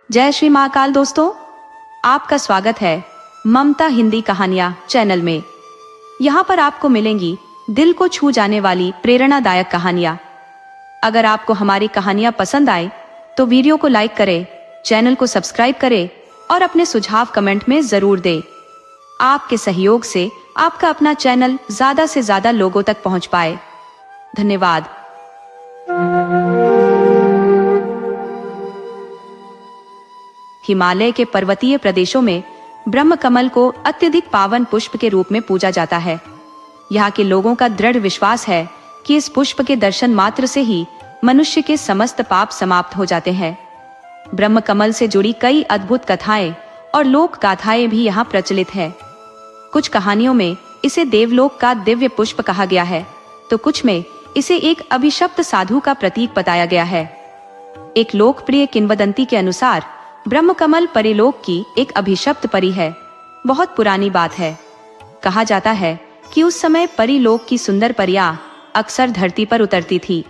जय श्री महाकाल दोस्तों, आपका स्वागत है ममता हिंदी कहानियां चैनल में। यहाँ पर आपको मिलेंगी दिल को छू जाने वाली प्रेरणादायक कहानियां। अगर आपको हमारी कहानियां पसंद आए तो वीडियो को लाइक करें, चैनल को सब्सक्राइब करें और अपने सुझाव कमेंट में जरूर दें। आपके सहयोग से आपका अपना चैनल ज्यादा से ज्यादा लोगों तक पहुंच पाए। धन्यवाद। हिमालय के पर्वतीय प्रदेशों में ब्रह्म कमल को अत्यधिक पावन पुष्प के रूप में पूजा जाता है। यहाँ के लोगों का दृढ़ विश्वास है कि इस पुष्प के दर्शन मात्र से ही मनुष्य के समस्त पाप समाप्त हो जाते हैं। ब्रह्म कमल से जुड़ी कई अद्भुत कथाएं और लोक गाथाएं भी यहाँ प्रचलित है। कुछ कहानियों में इसे देवलोक का दिव्य पुष्प कहा गया है, तो कुछ में इसे एक अभिशप्त साधु का प्रतीक बताया गया है। एक लोकप्रिय किंवदंती के अनुसार ब्रह्म कमल परिलोक की एक अभिशप्त परी है। बहुत पुरानी बात है। कहा जाता है कि उस समय परिलोक की सुंदर परियां अक्सर धरती पर उतरती थी।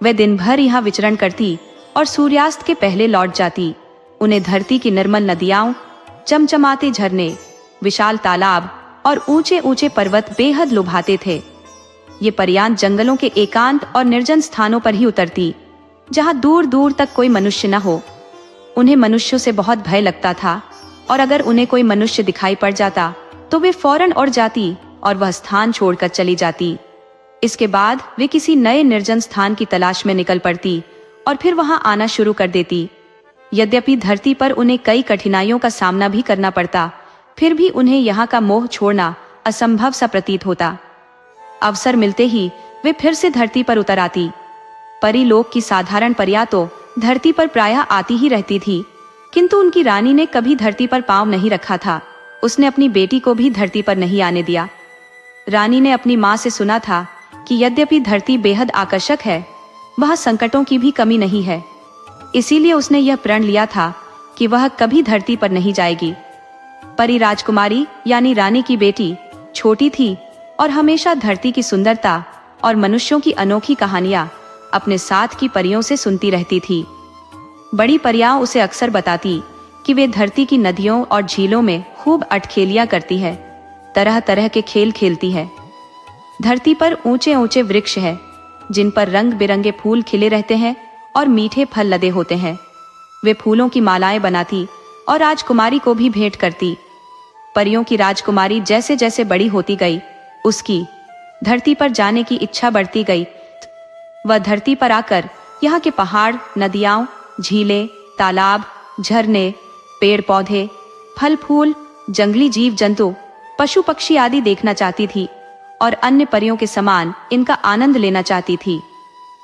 वे दिन भर यहाँ विचरण करती और सूर्यास्त के पहले लौट जाती। उन्हें धरती की निर्मल नदियां, चमचमाते झरने, विशाल तालाब और ऊंचे ऊंचे पर्वत बेहद लुभाते थे। ये परियां जंगलों के एकांत और निर्जन स्थानों पर ही उतरती, जहाँ दूर दूर तक कोई मनुष्य न हो। उन्हें मनुष्यों से बहुत भय लगता था और अगर उन्हें कोई मनुष्य दिखाई पड़ जाता तो वे फौरन उड़ जाती और वह स्थान छोड़कर चली जाती। इसके बाद वे किसी नए निर्जन स्थान की तलाश में निकल पड़ती और फिर वहां आना शुरू कर देती। यद्यपि धरती पर उन्हें कई कठिनाइयों का सामना भी करना पड़ता, फिर भी उन्हें यहाँ का मोह छोड़ना असंभव सा प्रतीत होता। अवसर मिलते ही वे फिर से धरती पर उतर आती। परिलोक की साधारण परियां तो धरती पर प्रायः आती ही रहती थी, किंतु उनकी रानी ने कभी धरती पर पांव नहीं रखा था। उसने अपनी बेटी को भी धरती पर नहीं आने दिया। रानी ने अपनी माँ से सुना था कि यद्यपि धरती बेहद आकर्षक है, वह संकटों की भी कमी नहीं है। इसीलिए उसने यह प्रण लिया था कि वह कभी धरती पर नहीं जाएगी। परी राजकुमारी यानी रानी की बेटी छोटी थी और हमेशा धरती की सुंदरता और मनुष्यों की अनोखी कहानियां अपने साथ की परियों से सुनती रहती थी। बड़ी परियां उसे अक्सर बताती कि वे धरती की नदियों और झीलों में खूब अटखेलियां करती है, तरह तरह के खेल खेलती है। धरती पर ऊंचे ऊंचे वृक्ष है जिन पर रंग बिरंगे फूल खिले रहते हैं और मीठे फल लदे होते हैं। वे फूलों की मालाएं बनाती और राजकुमारी को भी भेंट करती। परियों की राजकुमारी जैसे जैसे बड़ी होती गई, उसकी धरती पर जाने की इच्छा बढ़ती गई। वह धरती पर आकर यहाँ के पहाड़, नदियां, झीलें, तालाब, झरने, पेड़ पौधे, फल फूल, जंगली जीव जंतु, पशु पक्षी आदि देखना चाहती थी और अन्य परियों के समान इनका आनंद लेना चाहती थी।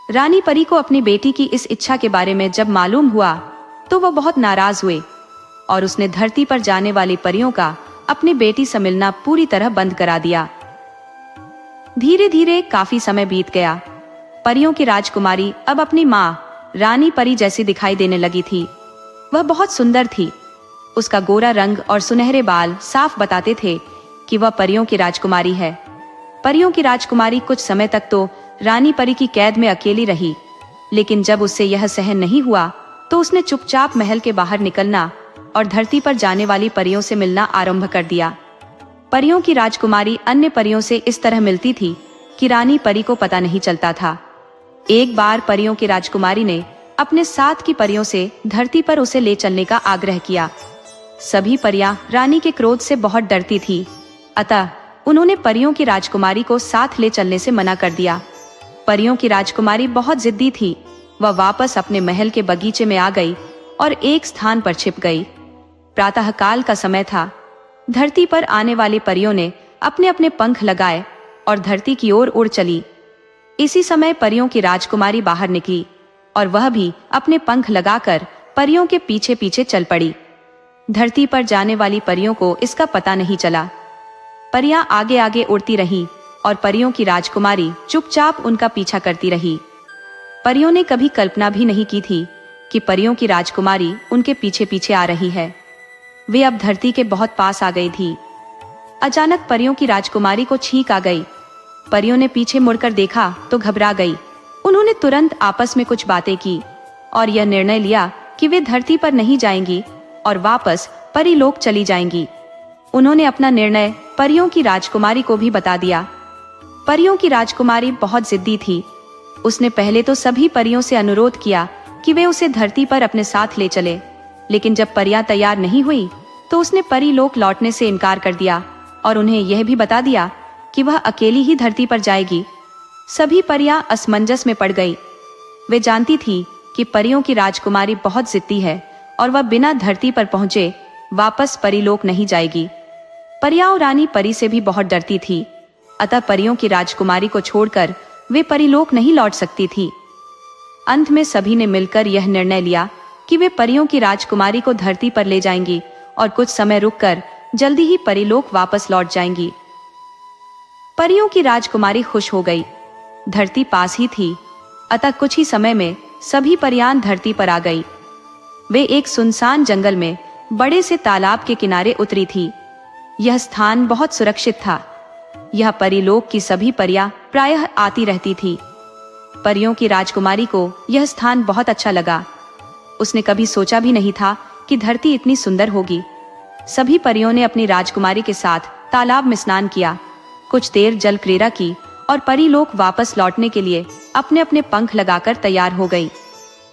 रानी परी को अपनी बेटी की इस इच्छा के बारे में जब मालूम हुआ तो वह बहुत नाराज हुए और उसने धरती पर जाने वाली परियों का अपनी बेटी से मिलना पूरी तरह बंद करा दिया। धीरे धीरे काफी समय बीत गया। परियों की राजकुमारी अब अपनी माँ रानी परी जैसी दिखाई देने लगी थी। वह बहुत सुंदर थी। उसका गोरा रंग और सुनहरे बाल साफ बताते थे कि वह परियों की राजकुमारी है। परियों की राजकुमारी कुछ समय तक तो रानी परी की कैद में अकेली रही, लेकिन जब उससे यह सहन नहीं हुआ तो उसने चुपचाप महल के बाहर निकलना और धरती पर जाने वाली परियों से मिलना आरंभ कर दिया। परियों की राजकुमारी अन्य परियों से इस तरह मिलती थी कि रानी परी को पता नहीं चलता था। एक बार परियों की राजकुमारी ने अपने साथ की परियों से धरती पर उसे ले चलने का आग्रह किया। सभी परियां रानी के क्रोध से बहुत डरती थी, अतः उन्होंने परियों की राजकुमारी को साथ ले चलने से मना कर दिया। परियों की राजकुमारी बहुत जिद्दी थी। वह वापस अपने महल के बगीचे में आ गई और एक स्थान पर छिप गई। प्रातःकाल का समय था। धरती पर आने वाली परियों ने अपने अपने पंख लगाए और धरती की ओर उड़ चली। इसी समय परियों की राजकुमारी बाहर निकली और वह भी अपने पंख लगाकर परियों के पीछे पीछे चल पड़ी। धरती पर जाने वाली परियों को इसका पता नहीं चला। परियां आगे आगे उड़ती रहीं और परियों की राजकुमारी चुपचाप उनका पीछा करती रही। परियों ने कभी कल्पना भी नहीं की थी कि परियों की राजकुमारी उनके पीछे पीछे आ रही है। वे अब धरती के बहुत पास आ गई थी। अचानक परियों की राजकुमारी को छींक आ गई। परियों ने पीछे मुड़कर देखा तो घबरा गई। उन्होंने तुरंत आपस में कुछ बातें की और यह निर्णय लिया कि वे धरती पर नहीं जाएंगी और वापस परीलोक चली जाएंगी। उन्होंने अपना निर्णय परियों की राजकुमारी को भी बता दिया। परियों की राजकुमारी बहुत जिद्दी थी। उसने पहले तो सभी परियों से अनुरोध किया कि वे उसे धरती पर अपने साथ ले चले, लेकिन जब परियां तैयार नहीं हुई तो उसने परीलोक लौटने से इनकार कर दिया और उन्हें यह भी बता दिया कि वह अकेली ही धरती पर जाएगी। सभी परियां असमंजस में पड़ गई। वे जानती थी कि परियों की राजकुमारी बहुत जिद्दी है और वह बिना धरती पर पहुंचे वापस परीलोक नहीं जाएगी। परियां रानी परी से भी बहुत डरती थी, अतः परियों की राजकुमारी को छोड़कर वे परीलोक नहीं लौट सकती थी। अंत में सभी ने मिलकर यह निर्णय लिया कि वे परियों की राजकुमारी को धरती पर ले जाएंगी और कुछ समय रुककर जल्दी ही परीलोक वापस लौट जाएंगी। परियों की राजकुमारी खुश हो गई। धरती पास ही थी, अतः कुछ ही समय में सभी परियां धरती पर आ गई। वे एक सुनसान जंगल में बड़े से तालाब के किनारे उतरी थी। यह स्थान बहुत सुरक्षित था। यह परीलोक की सभी परियां प्रायः आती रहती थी। परियों की राजकुमारी को यह स्थान बहुत अच्छा लगा। उसने कभी सोचा भी नहीं था कि धरती इतनी सुंदर होगी। सभी परियों ने अपनी राजकुमारी के साथ तालाब में स्नान किया, कुछ देर जल क्रीड़ा की और परीलोक वापस लौटने के लिए अपने अपने पंख लगाकर तैयार हो गई।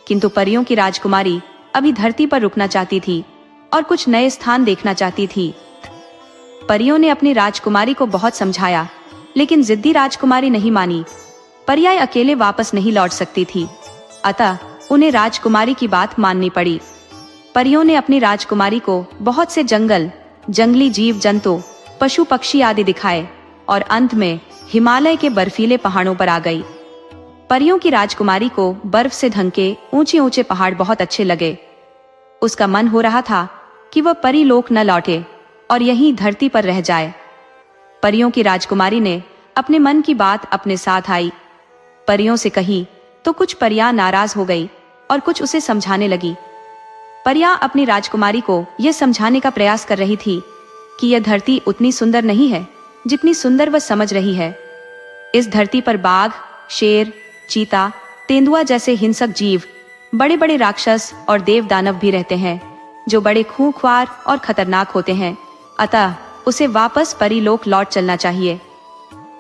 किंतु परियों की राजकुमारी अभी धरती पर रुकना चाहती थी और कुछ नए स्थान देखना चाहती थी। परियों ने अपनी राजकुमारी को बहुत समझाया, लेकिन जिद्दी राजकुमारी नहीं मानी। परियां अकेले वापस नहीं लौट सकती थी, अतः उन्हें राजकुमारी की बात माननी पड़ी। परियों ने अपनी राजकुमारी को बहुत से जंगल, जंगली जीव जंतु, पशु पक्षी आदि दिखाए और अंत में हिमालय के बर्फीले पहाड़ों पर आ गई। परियों की राजकुमारी को बर्फ से ढंके ऊंचे ऊंचे पहाड़ बहुत अच्छे लगे। उसका मन हो रहा था कि वह परीलोक न लौटे और यहीं धरती पर रह जाए। परियों की राजकुमारी ने अपने मन की बात अपने साथ आई। परियों से कही तो कुछ परियां नाराज हो गई और कुछ उसे समझाने लगी। परियां अपनी राजकुमारी को यह समझाने का प्रयास कर रही थी कि यह धरती उतनी सुंदर नहीं है जितनी सुंदर वह समझ रही है। इस धरती पर बाघ, शेर, चीता, तेंदुआ जैसे हिंसक जीव, बड़े बड़े राक्षस और देव दानव भी रहते हैं, जो बड़े खूंखार और खतरनाक होते हैं। अतः उसे वापस परीलोक लौट चलना चाहिए।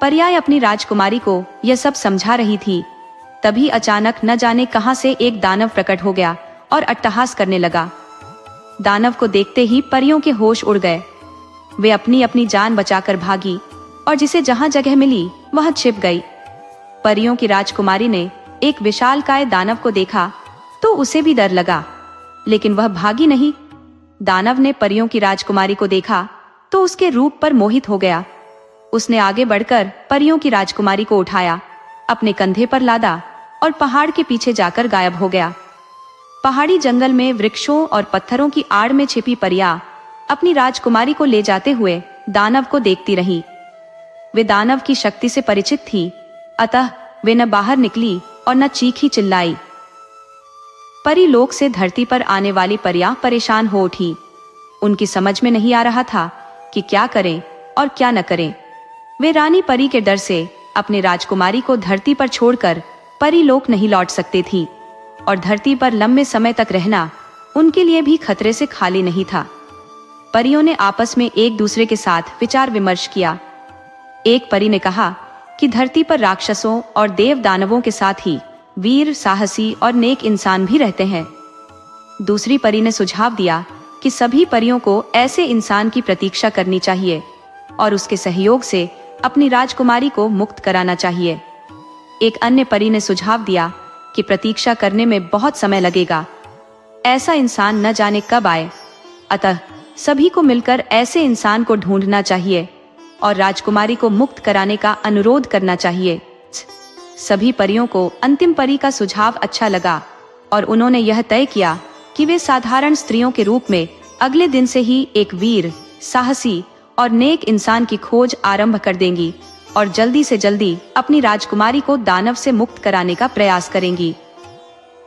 परियां अपनी राजकुमारी को यह सब समझा रही थी। तभी अचानक न जाने कहां से एक दानव प्रकट हो गया और अट्टहास करने लगा। दानव को देखते ही परियों के होश उड़ गए। वे अपनी अपनी जान बचाकर भागी और जिसे जहां जगह मिली वहां छिप गई। परियों की राजकुमारी ने एक विशालकाय दानव को देखा तो उसे भी डर लगा, लेकिन वह भागी नहीं। दानव ने परियों की राजकुमारी को देखा तो उसके रूप पर मोहित हो गया। उसने आगे बढ़कर परियों की राजकुमारी को उठाया, अपने कंधे पर लादा और पहाड़ के पीछे जाकर गायब हो गया। पहाड़ी जंगल में वृक्षों और पत्थरों की आड़ में छिपी परियां अपनी राजकुमारी को ले जाते हुए दानव को देखती रही। वे दानव की शक्ति से परिचित थी, अतः वे न बाहर निकली और न चीखी चिल्लाई। परीलोक से धरती पर आने वाली परियां परेशान हो उठी। उनकी समझ में नहीं आ रहा था कि क्या करें और क्या न करें। वे रानी परी के डर से अपनी राजकुमारी को धरती पर छोड़कर परीलोक नहीं लौट सकती थी और धरती पर लंबे समय तक रहना उनके लिए भी खतरे से खाली नहीं था। परियों ने आपस में एक दूसरे के साथ विचार विमर्श किया। एक परी ने कहा कि धरती पर राक्षसों और देव दानवों के साथ ही वीर, साहसी और नेक इंसान भी रहते हैं। दूसरी परी ने सुझाव दिया कि सभी परियों को ऐसे इंसान की प्रतीक्षा करनी चाहिए और उसके सहयोग से अपनी राजकुमारी को मुक्त कराना चाहिए। एक अन्य परी ने सुझाव दिया कि प्रतीक्षा करने में बहुत समय लगेगा, ऐसा इंसान न जाने कब आए, अतः सभी को मिलकर ऐसे इंसान को ढूंढना चाहिए और राजकुमारी को मुक्त कराने का अनुरोध करना चाहिए। सभी परियों को अंतिम परी का सुझाव अच्छा लगा और उन्होंने यह तय किया कि वे साधारण स्त्रियों के रूप में अगले दिन से ही एक वीर, साहसी और नेक इंसान की खोज आरंभ कर देंगी और जल्दी से जल्दी अपनी राजकुमारी को दानव से मुक्त कराने का प्रयास करेंगी।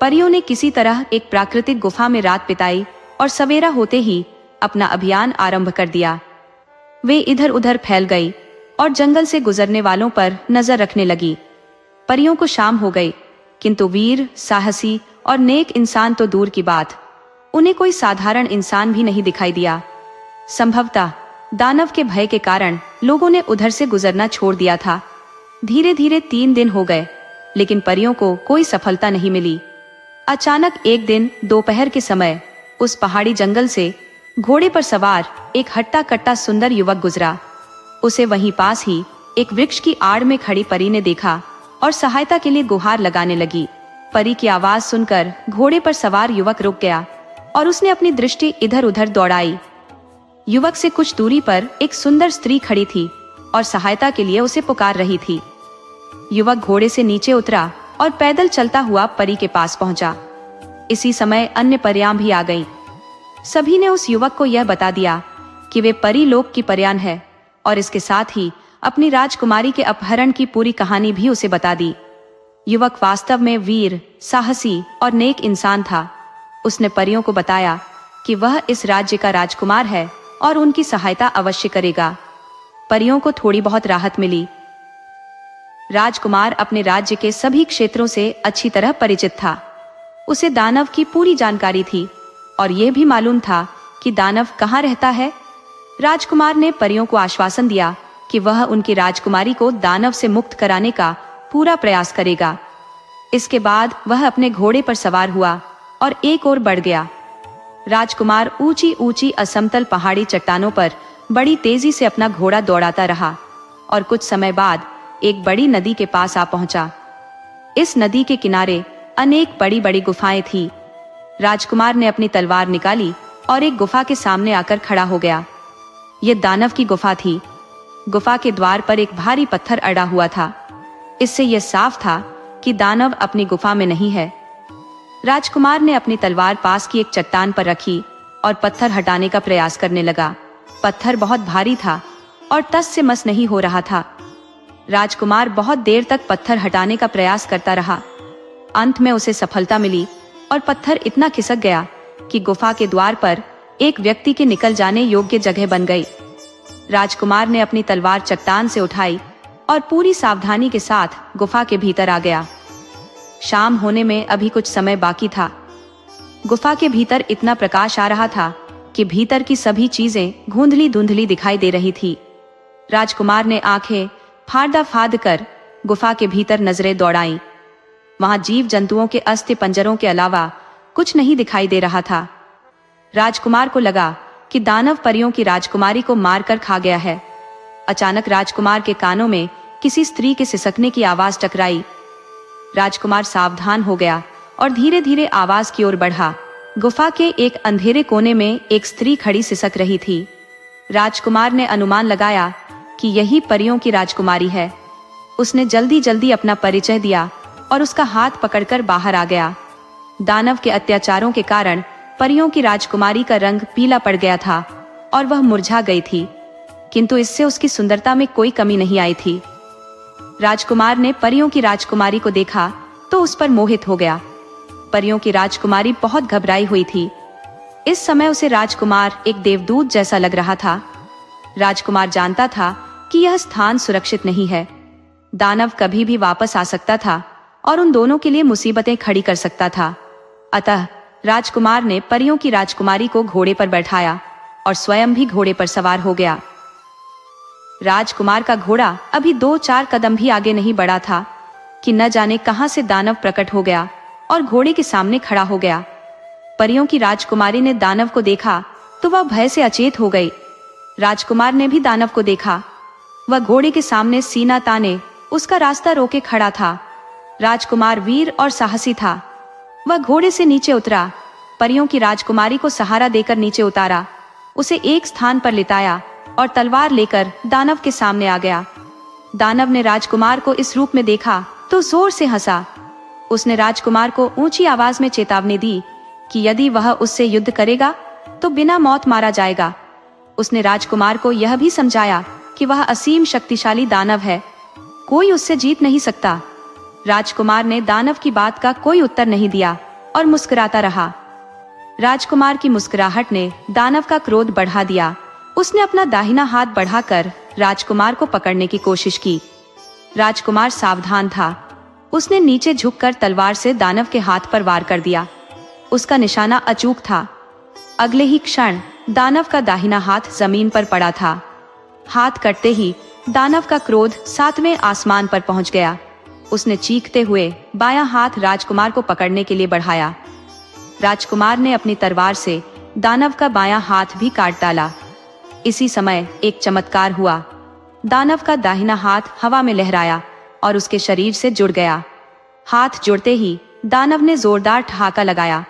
परियों ने किसी तरह एक प्राकृतिक गुफा में रात बिताई और सवेरा होते ही अपना अभियान आरंभ कर दिया। वे इधर उधर फैल गई और जंगल से गुजरने वालों पर नजर रखने लगी। परियों को शाम हो गई, किंतु वीर, साहसी और नेक इंसान तो दूर की बात, उन्हें कोई साधारण इंसान भी नहीं दिखाई दिया। संभवतः दानव के भय के कारण लोगों ने उधर से गुजरना छोड़ दिया था। धीरे धीरे 3 दिन हो गए, लेकिन परियों को कोई सफलता नहीं मिली। अचानक एक दिन दोपहर के समय उस पहाड़ी जंगल से घोड़े पर सवार एक हट्टा कट्टा सुंदर युवक गुजरा। उसे वहीं पास ही एक वृक्ष की आड़ में खड़ी परी ने देखा और सहायता के लिए गुहार लगाने लगी। परी की आवाज सुनकर घोड़े पर सवार युवक रुक गया और उसने अपनी दृष्टि इधर उधर दौड़ाई। युवक से कुछ दूरी पर एक सुंदर स्त्री खड़ी थी और सहायता के लिए उसे पुकार रही थी। युवक घोड़े से नीचे उतरा और पैदल चलता हुआ परी के पास पहुंचा। इसी समय अन्य परियां भी आ गईं। सभी ने उस युवक को यह बता दिया कि वे परी लोक की परियां है और इसके साथ ही अपनी राजकुमारी के अपहरण की पूरी कहानी भी उसे बता दी। युवक वास्तव में वीर, साहसी और नेक इंसान था। उसने परियों को बताया कि वह इस राज्य का राजकुमार है और उनकी सहायता अवश्य करेगा। परियों को थोड़ी बहुत राहत मिली। राजकुमार अपने राज्य के सभी क्षेत्रों से अच्छी तरह परिचित था। उसे दानव की पूरी जानकारी थी और यह भी मालूम था कि दानव कहाँ रहता है। राजकुमार ने परियों को आश्वासन दिया कि वह उनकी राजकुमारी को दानव से मुक्त कराने का पूरा प्रयास करेगा। इसके बाद वह अपने घोड़े पर सवार हुआ और एक ओर बढ़ गया। राजकुमार ऊंची ऊंची असमतल पहाड़ी चट्टानों पर बड़ी तेजी से अपना घोड़ा दौड़ाता रहा और कुछ समय बाद एक बड़ी नदी के पास आ पहुंचा। इस नदी के किनारे अनेक बड़ी बड़ी गुफाएं थी। राजकुमार ने अपनी तलवार निकाली और एक गुफा के सामने आकर खड़ा हो गया। यह दानव की गुफा थी। गुफा के द्वार पर एक भारी पत्थर अड़ा हुआ था। इससे यह साफ था कि दानव अपनी गुफा में नहीं है। राजकुमार ने अपनी तलवार पास की एक चट्टान पर रखी और पत्थर हटाने का प्रयास करने लगा। पत्थर बहुत भारी था और टस से मस नहीं हो रहा था। राजकुमार बहुत देर तक पत्थर हटाने का प्रयास करता रहा। अंत में उसे सफलता मिली और पत्थर इतना खिसक गया कि गुफा के द्वार पर एक व्यक्ति के निकल जाने योग्य जगह बन गई। राजकुमार ने अपनी तलवार चट्टान से उठाई और पूरी सावधानी के साथ गुफा के भीतर आ गया। शाम होने में अभी कुछ समय बाकी था। गुफा के भीतर इतना प्रकाश आ रहा था कि भीतर की सभी चीजें धुंधली धुंधली दिखाई दे रही थी। राजकुमार ने आंखें फाड़ फाड़ कर गुफा के भीतर नजरें दौड़ाईं। वहां जीव जंतुओं के अस्थि पंजरों के अलावा कुछ नहीं दिखाई दे रहा था। राजकुमार को लगा कि दानव परियों की राजकुमारी को मारकर खा गया है। अचानक राजकुमार के कानों में किसी स्त्री के सिसकने की आवाज टकराई। राजकुमार सावधान हो गया और धीरे धीरे आवाज की ओर बढ़ा। गुफा के एक अंधेरे कोने में एक स्त्री खड़ी सिसक रही थी। राजकुमार ने अनुमान लगाया कि यही परियों की राजकुमारी है। उसने जल्दी जल्दी अपना परिचय दिया और उसका हाथ पकड़कर बाहर आ गया। दानव के अत्याचारों के कारण परियों की राजकुमारी का रंग पीला पड़ गया था और वह मुरझा गई थी, किंतु इससे उसकी सुंदरता में कोई कमी नहीं आई थी। राजकुमार ने परियों की राजकुमारी को देखा तो उस पर मोहित हो गया। परियों की राजकुमारी बहुत घबराई हुई थी। इस समय उसे राजकुमार एक देवदूत जैसा लग रहा था। राजकुमार जानता था कि यह स्थान सुरक्षित नहीं है। दानव कभी भी वापस आ सकता था और उन दोनों के लिए मुसीबतें खड़ी कर सकता था। अतः राजकुमार ने परियों की राजकुमारी को घोड़े पर बैठाया और स्वयं भी घोड़े पर सवार हो गया। राजकुमार का घोड़ा अभी 2-4 कदम भी आगे नहीं बढ़ा था कि न जाने कहां से दानव प्रकट हो गया और घोड़े के सामने खड़ा हो गया। परियों की राजकुमारी ने दानव को देखा तो वह भय से अचेत हो गई। राजकुमार ने भी दानव को देखा। वह घोड़े के सामने सीना ताने उसका रास्ता रोके खड़ा था। राजकुमार वीर और साहसी था। वह घोड़े से नीचे उतरा, परियों की राजकुमारी को सहारा देकर नीचे उतारा, उसे एक स्थान पर लिटाया और तलवार लेकर दानव के सामने आ गया। दानव ने राजकुमार को इस रूप में देखा तो जोर से हंसा। उसने राजकुमार को ऊंची आवाज में चेतावनी दी कि यदि वह उससे युद्ध करेगा तो बिना मौत मारा जाएगा। उसने राजकुमार को यह भी समझाया कि वह असीम शक्तिशाली दानव है, कोई उससे जीत नहीं सकता। राजकुमार ने दानव की बात का कोई उत्तर नहीं दिया और मुस्कुराता रहा। राजकुमार की मुस्कुराहट ने दानव का क्रोध बढ़ा दिया। उसने अपना दाहिना हाथ बढ़ाकर राजकुमार को पकड़ने की कोशिश की। राजकुमार सावधान था। उसने नीचे झुककर तलवार से दानव के हाथ पर वार कर दिया। उसका निशाना अचूक था अगले ही क्षण दानव का दाहिना हाथ जमीन पर पड़ा था। हाथ कटते ही दानव का क्रोध 7वें आसमान पर पहुंच गया। उसने चीखते हुए बायां हाथ राजकुमार को पकड़ने के लिए बढ़ाया। राजकुमार ने अपनी तलवार से दानव का बायां हाथ भी काट डाला। इसी समय एक चमत्कार हुआ। दानव का दाहिना हाथ हवा में लहराया और उसके शरीर से जुड़ गया। हाथ जुड़ते ही दानव ने जोरदार ठहाका लगाया।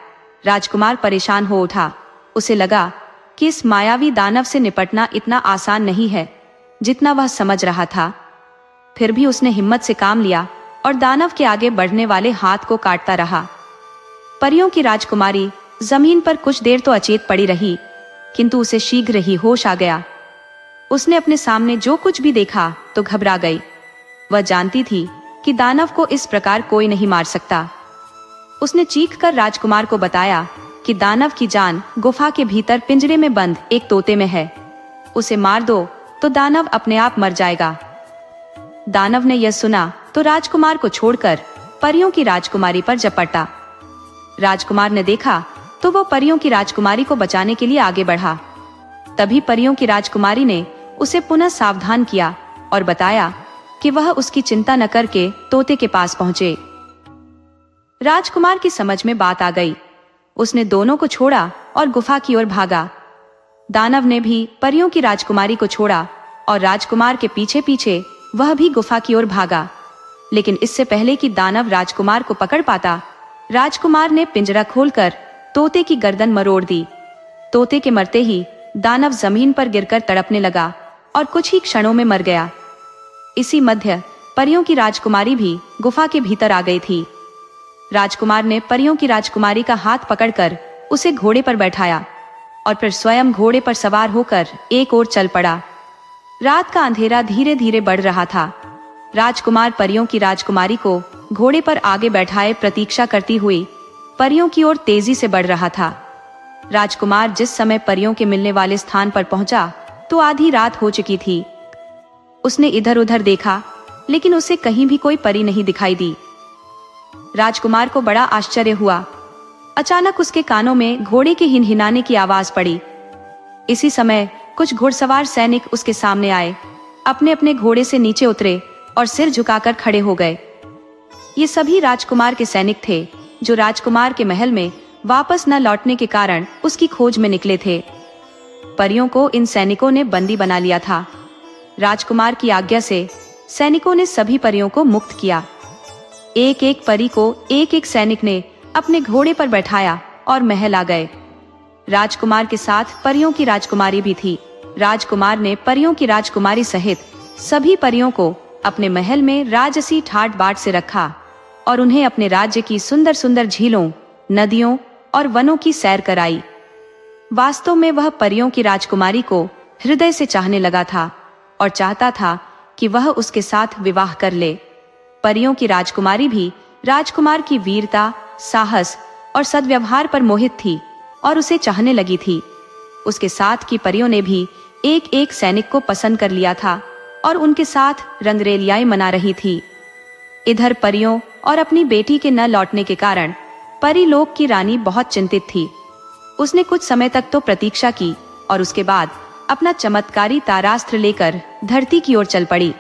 राजकुमार परेशान हो उठा। उसे लगा कि इस मायावी दानव से निपटना इतना आसान नहीं है जितना वह समझ रहा था। फिर भी उसने हिम्मत से काम लिया और दानव के आगे बढ़ने वाले हाथ को काटता रहा। परियों की राजकुमारी जमीन पर कुछ देर तो अचेत पड़ी रही, किंतु उसे शीघ्र ही होश आ गया। उसने अपने सामने जो कुछ भी देखा तो घबरा गई। वह जानती थी कि दानव को इस प्रकार कोई नहीं मार सकता। उसने चीखकर राजकुमार को बताया कि दानव की जान गुफा के भीतर पिंजरे में बंद एक तोते में है। उसे मार दो तो दानव अपने आप मर जाएगा। दानव ने यह सुना तो राजकुमार को छोड़कर परियों की राजकुमारी पर झपटा। राजकुमार ने देखा तो वो परियों की राजकुमारी को बचाने के लिए आगे बढ़ा। तभी परियों की राजकुमारी ने उसे पुनः सावधान किया और बताया कि वह उसकी चिंता न करके तोते के पास पहुंचे। राजकुमार की समझ में बात आ गई। उसने दोनों को छोड़ा और गुफा की ओर भागा। दानव ने भी परियों की राजकुमारी को छोड़ा और राजकुमार के पीछे पीछे वह भी गुफा की ओर भागा। लेकिन इससे पहले कि दानव राजकुमार को पकड़ पाता, राजकुमार ने पिंजरा खोलकर तोते की गर्दन मरोड़ दी। तोते के मरते ही दानव जमीन पर गिरकर तड़पने लगा और कुछ ही क्षणों में मर गया। इसी मध्य परियों की राजकुमारी भी गुफा के भीतर आ गई थी। राजकुमार ने परियों की राजकुमारी का हाथ पकड़कर उसे घोड़े पर बैठाया और फिर स्वयं घोड़े पर सवार होकर एक ओर चल पड़ा। रात का अंधेरा धीरे धीरे बढ़ रहा था। राजकुमार परियों की राजकुमारी को घोड़े पर आगे बैठाए प्रतीक्षा करती हुई परियों की ओर तेजी से बढ़ रहा था। राजकुमार जिस समय परियों के मिलने वाले स्थान पर पहुंचा तो आधी रात हो चुकी थी। उसने इधर उधर देखा, लेकिन उसे कहीं भी कोई परी नहीं दिखाई दी। राजकुमार को बड़ा आश्चर्य हुआ। अचानक उसके कानों में घोड़े के हिनहिनाने की आवाज पड़ी। इसी समय कुछ घुड़सवार सैनिक उसके सामने आए, अपने अपने घोड़े से नीचे उतरे और सिर झुकाकर खड़े हो गए। ये सभी राजकुमार के सैनिक थे जो राजकुमार के महल में वापस न लौटने के कारण उसकी खोज में निकले थे। परियों को इन सैनिकों ने बंदी बना लिया था। राजकुमार की आज्ञा से सैनिकों ने सभी परियों को मुक्त किया। एक एक परी को एक एक सैनिक ने अपने घोड़े पर बैठाया और महल आ गए। राजकुमार के साथ परियों की राजकुमारी भी थी। राजकुमार ने परियों की राजकुमारी सहित सभी परियों को अपने महल में राजसी ठाट बाट से रखा और उन्हें अपने राज्य की सुंदर सुंदर झीलों, नदियों और वनों की सैर कराई। वास्तव में वह परियों की राजकुमारी को हृदय से चाहने लगा था और चाहता था कि वह उसके साथ विवाह कर ले। परियों की राजकुमारी भी राजकुमार की वीरता, साहस और सद्व्यवहार पर मोहित थी और उसे चाहने लगी थी। उसके साथ की परियों ने भी एक एक सैनिक को पसंद कर लिया था और उनके साथ रंगरेलियाएं मना रही थी। इधर परियों और अपनी बेटी के न लौटने के कारण परीलोक की रानी बहुत चिंतित थी। उसने कुछ समय तक तो प्रतीक्षा की और उसके बाद अपना चमत्कारी तारास्त्र लेकर धरती की ओर चल पड़ी।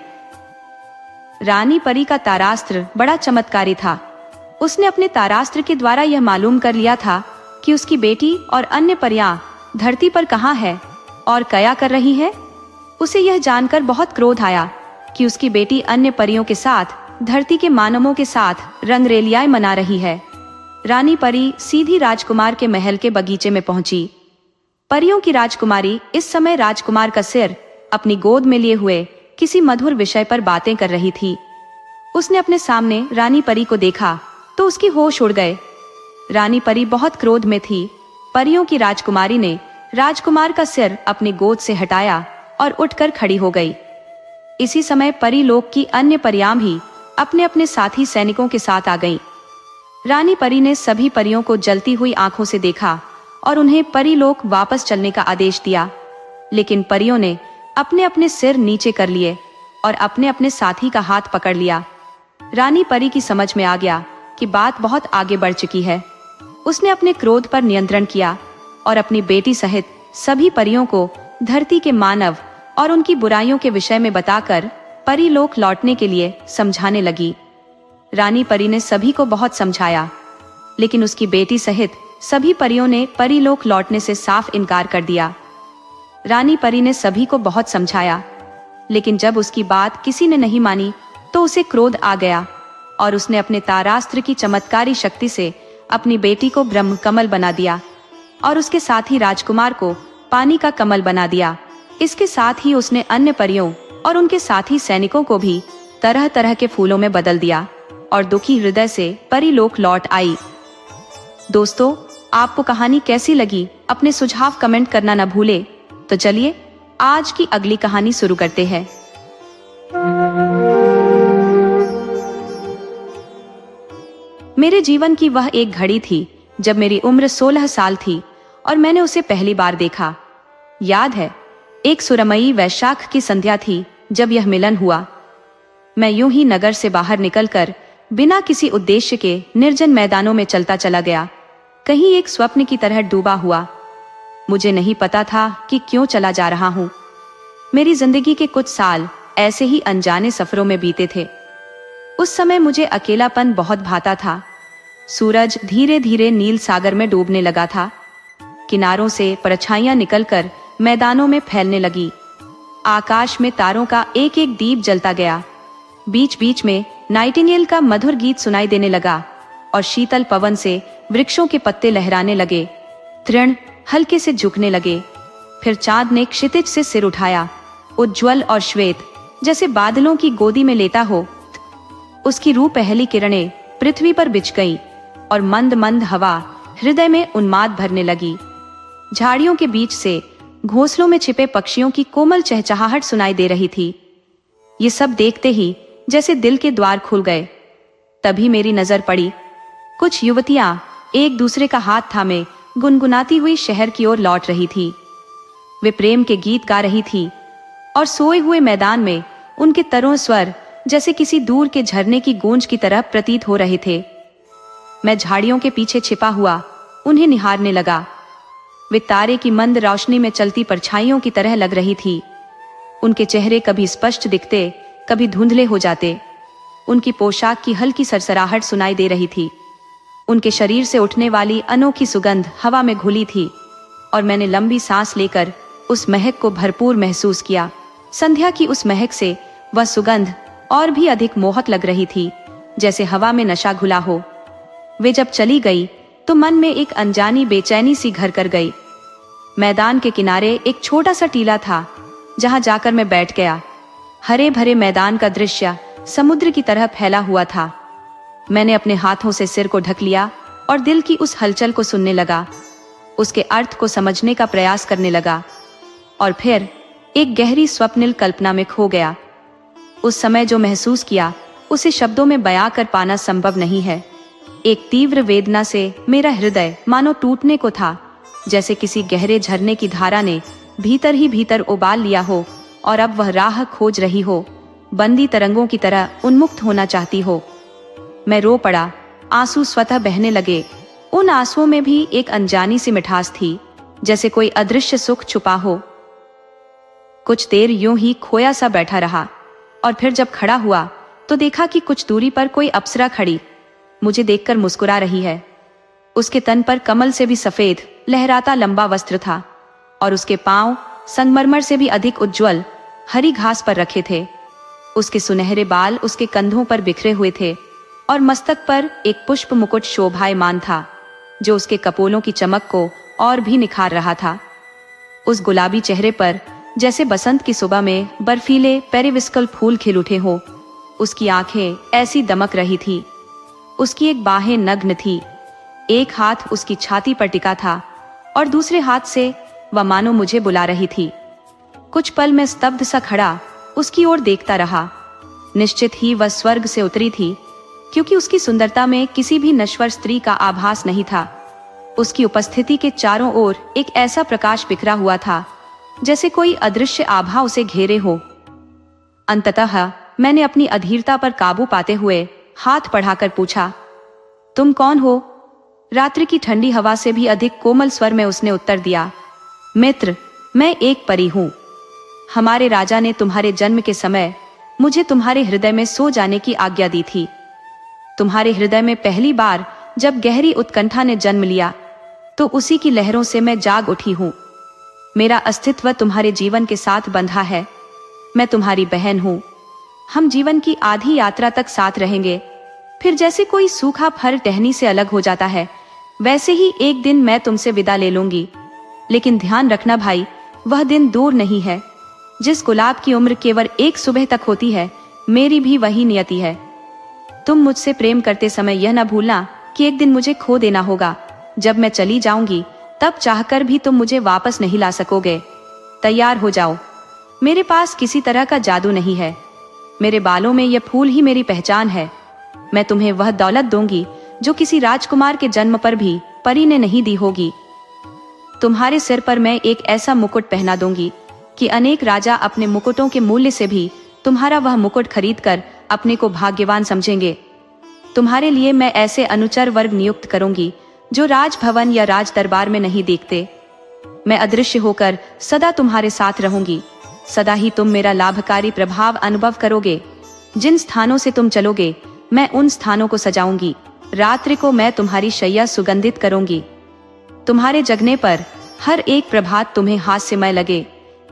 रानी परी का तारास्त्र बड़ा चमत्कारी था। उसने अपने तारास्त्र के द्वारा यह मालूम कर लिया था कि उसकी बेटी और अन्य परियां धरती पर कहाँ है और क्या कर रही है। उसे यह जानकर बहुत क्रोध आया कि उसकी बेटी अन्य परियों के साथ धरती के मानवों के साथ रंगरेलियाएं मना रही है। रानी परी सीधी राजकुमार के महल के बगीचे में पहुंची। परियों की राजकुमारी इस समय राजकुमार का सिर अपनी गोद में लिए हुए किसी मधुर विषय पर बातें कर रही थी। उसने अपने सामने रानी परी को देखा तो उसकी होश उड़ गए। रानी परी बहुत क्रोध में थी। परियों की राजकुमारी ने राजकुमार का सिर अपनी गोद से हटाया और उठकर खड़ी हो गई। इसी समय परीलोक की अन्य परियां भी अपने अपने साथी सैनिकों के साथ आ गईं। रानी परी ने सभी परियों को जलती हुई आंखों से देखा और उन्हें परीलोक वापस चलने का आदेश दिया। लेकिन परियों ने अपने अपने सिर नीचे कर लिए और अपने अपने साथी का हाथ पकड़ लिया। रानी परी की समझ में आ गया कि बात बहुत आगे बढ़ चुकी है। उसने अपने क्रोध पर नियंत्रण किया और अपनी बेटी सहित सभी परियों को धरती के मानव और उनकी बुराइयों के विषय में बताकर परी लोक लौटने के लिए समझाने लगी। रानी परी ने सभी को बहुत समझाया, लेकिन उसकी बेटी सहित सभी परियों ने परी लोक लौटने से साफ इनकार कर दिया। रानी परी ने सभी को बहुत समझाया, लेकिन जब उसकी बात किसी ने नहीं मानी तो उसे क्रोध आ गया और उसने अपने तारास्त्र की चमत्कारी शक्ति से अपनी बेटी को ब्रह्म कमल बना दिया और उसके साथ ही राजकुमार को पानी का कमल बना दिया। इसके साथ ही उसने अन्य परियों और उनके साथी सैनिकों को भी तरह तरह के फूलों में बदल दिया और दुखी हृदय से परी लोक लौट आई। दोस्तों, आपको कहानी कैसी लगी? अपने सुझाव कमेंट करना न भूले। तो चलिए आज की अगली कहानी शुरू करते हैं। मेरे जीवन की वह एक घड़ी थी जब मेरी उम्र 16 साल थी और मैंने उसे पहली बार देखा। याद है, एक सुरमई वैशाख की संध्या थी जब यह मिलन हुआ। मैं यूं ही नगर से बाहर निकलकर बिना किसी उद्देश्य के निर्जन मैदानों में चलता चला गया, कहीं एक स्वप्न की तरह डूबा हुआ। मुझे नहीं पता था कि क्यों चला जा रहा हूं। मेरी जिंदगी के कुछ साल ऐसे ही अनजाने सफरों में बीते थे। उस समय मुझे अकेलापन बहुत भाता था। सूरज धीरे धीरे नील सागर में डूबने लगा था। किनारों से परछाइयां निकलकर मैदानों में फैलने लगी। आकाश में तारों का एक एक दीप जलता गया। बीच बीच में नाइटिंगेल का मधुर गीत सुनाई देने लगा और शीतल पवन से वृक्षों के पत्ते लहराने लगे। तृण हल्के से झुकने लगे। फिर चांद ने क्षितिज से सिर उठाया, उज्ज्वल और श्वेत, जैसे बादलों की गोदी में लेटा हो। उसकी रूह पहली किरणें पृथ्वी पर बिछ गईं और मंद मंद हवा हृदय में उन्माद भरने लगी। झाड़ियों के बीच से घोंसलों में छिपे पक्षियों की कोमल चहचहाहट सुनाई दे रही थी। ये सब देखते ही जैसे दिल के द्वार खुल गए। तभी मेरी नजर पड़ी। कुछ युवतियां एक दूसरे का हाथ थामे गुनगुनाती हुई शहर की ओर लौट रही थी। वे प्रेम के गीत गा रही थी और सोए हुए मैदान में उनके तरों स्वर जैसे किसी दूर के झरने की गूंज की तरह प्रतीत हो रहे थे। मैं झाड़ियों के पीछे छिपा हुआ उन्हें निहारने लगा। वे तारे की मंद रोशनी में चलती परछाइयों की तरह लग रही थी। उनके चेहरे कभी स्पष्ट दिखते, कभी धुंधले हो जाते। उनकी पोशाक की हल्की सरसराहट सुनाई दे रही थी। उनके शरीर से उठने वाली अनोखी सुगंध हवा में घुली थी और मैंने लंबी सांस लेकर उस महक को भरपूर महसूस किया। संध्या की उस महक से वह सुगंध और भी अधिक मोहक लग रही थी, जैसे हवा में नशा घुला हो। वे जब चली गई तो मन में एक अनजानी बेचैनी सी घर कर गई। मैदान के किनारे एक छोटा सा टीला था, जहां जाकर मैं बैठ गया। हरे भरे मैदान का दृश्य समुद्र की तरह फैला हुआ था। मैंने अपने हाथों से सिर को ढक लिया और दिल की उस हलचल को सुनने लगा, उसके अर्थ को समझने का प्रयास करने लगा और फिर एक गहरी स्वप्निल कल्पना में खो गया। उस समय जो महसूस किया उसे शब्दों में बयां कर पाना संभव नहीं है। एक तीव्र वेदना से मेरा हृदय मानो टूटने को था, जैसे किसी गहरे झरने की धारा ने भीतर ही भीतर उबाल लिया हो और अब वह राह खोज रही हो, बंदी तरंगों की तरह उन्मुक्त होना चाहती हो। मैं रो पड़ा। आंसू स्वतः बहने लगे। उन आंसुओं में भी एक अनजानी सी मिठास थी, जैसे कोई अदृश्य सुख छुपा हो। कुछ देर यूं ही खोया सा बैठा रहा और फिर जब खड़ा हुआ तो देखा कि कुछ दूरी पर कोई अप्सरा खड़ी मुझे देखकर मुस्कुरा रही है। उसके तन पर कमल से भी सफेद लहराता लंबा वस्त्र था और उसके पांव संगमरमर से भी अधिक उज्ज्वल हरी घास पर रखे थे। उसके सुनहरे बाल उसके कंधों पर बिखरे हुए थे और मस्तक पर एक पुष्प मुकुट शोभायमान था, जो उसके कपोलों की चमक को और भी निखार रहा था। उस गुलाबी चेहरे पर जैसे बसंत की सुबह में बर्फीले पेरिविस्कल फूल खिल उठे हो। उसकी आंखें ऐसी दमक रही थी। उसकी एक बाहें नग्न थी। एक हाथ उसकी छाती पर टिका था और दूसरे हाथ से वह मानो मुझे बुला रही थी। कुछ पल मैं स्तब्ध सा खड़ा उसकी ओर देखता रहा। निश्चित ही वह स्वर्ग से उतरी थी, क्योंकि उसकी सुंदरता में किसी भी नश्वर स्त्री का आभास नहीं था। उसकी उपस्थिति के चारों ओर एक ऐसा प्रकाश बिखरा हुआ था, जैसे कोई अदृश्य आभा उसे घेरे हो। अंततः मैंने अपनी अधीरता पर काबू पाते हुए हाथ बढ़ाकर पूछा, तुम कौन हो? रात्रि की ठंडी हवा से भी अधिक कोमल स्वर में उसने उत्तर दिया, मित्र, मैं एक परी हूं। हमारे राजा ने तुम्हारे जन्म के समय मुझे तुम्हारे हृदय में सो जाने की आज्ञा दी थी। तुम्हारे हृदय में पहली बार जब गहरी उत्कंठा ने जन्म लिया तो उसी की लहरों से मैं जाग उठी हूं। मेरा अस्तित्व तुम्हारे जीवन के साथ बंधा है। मैं तुम्हारी बहन हूं। हम जीवन की आधी यात्रा तक साथ रहेंगे। फिर जैसे कोई सूखा फल टहनी से अलग हो जाता है, वैसे ही एक दिन मैं तुमसे विदा ले लूंगी। लेकिन ध्यान रखना भाई, वह दिन दूर नहीं है। जिस गुलाब की उम्र केवल एक सुबह तक होती है, मेरी भी वही नियति है। तुम मुझसे प्रेम करते समय यह न भूलना कि एक दिन मुझे खो देना होगा। जब मैं चली जाऊंगी तब चाहकर भी तुम मुझे वापस नहीं ला सकोगे। तैयार हो जाओ। मेरे पास किसी तरह का जादू नहीं है। मेरे बालों में यह फूल ही मेरी पहचान है। मैं तुम्हें वह दौलत दूंगी जो किसी राजकुमार के जन्म पर भी परी ने नहीं दी होगी। तुम्हारे सिर पर मैं एक ऐसा मुकुट पहना दूंगी कि अनेक राजा अपने मुकुटों के मूल्य से भी तुम्हारा वह मुकुट खरीदकर अपने को भाग्यवान समझेंगे। तुम्हारे लिए मैं ऐसे अनुचर वर्ग नियुक्त करूंगी जो राजभवन या राज दरबार में नहीं देखते। मैं अदृश्य होकर सदा तुम्हारे साथ रहूंगी। सदा ही तुम मेरा लाभकारी प्रभाव अनुभव करोगे। जिन स्थानों से तुम चलोगे, मैं उन स्थानों को सजाऊंगी। रात्रि को मैं तुम्हारी शैया सुगंधित करूंगी। तुम्हारे जगने पर हर एक प्रभात तुम्हें हास्यमय लगे।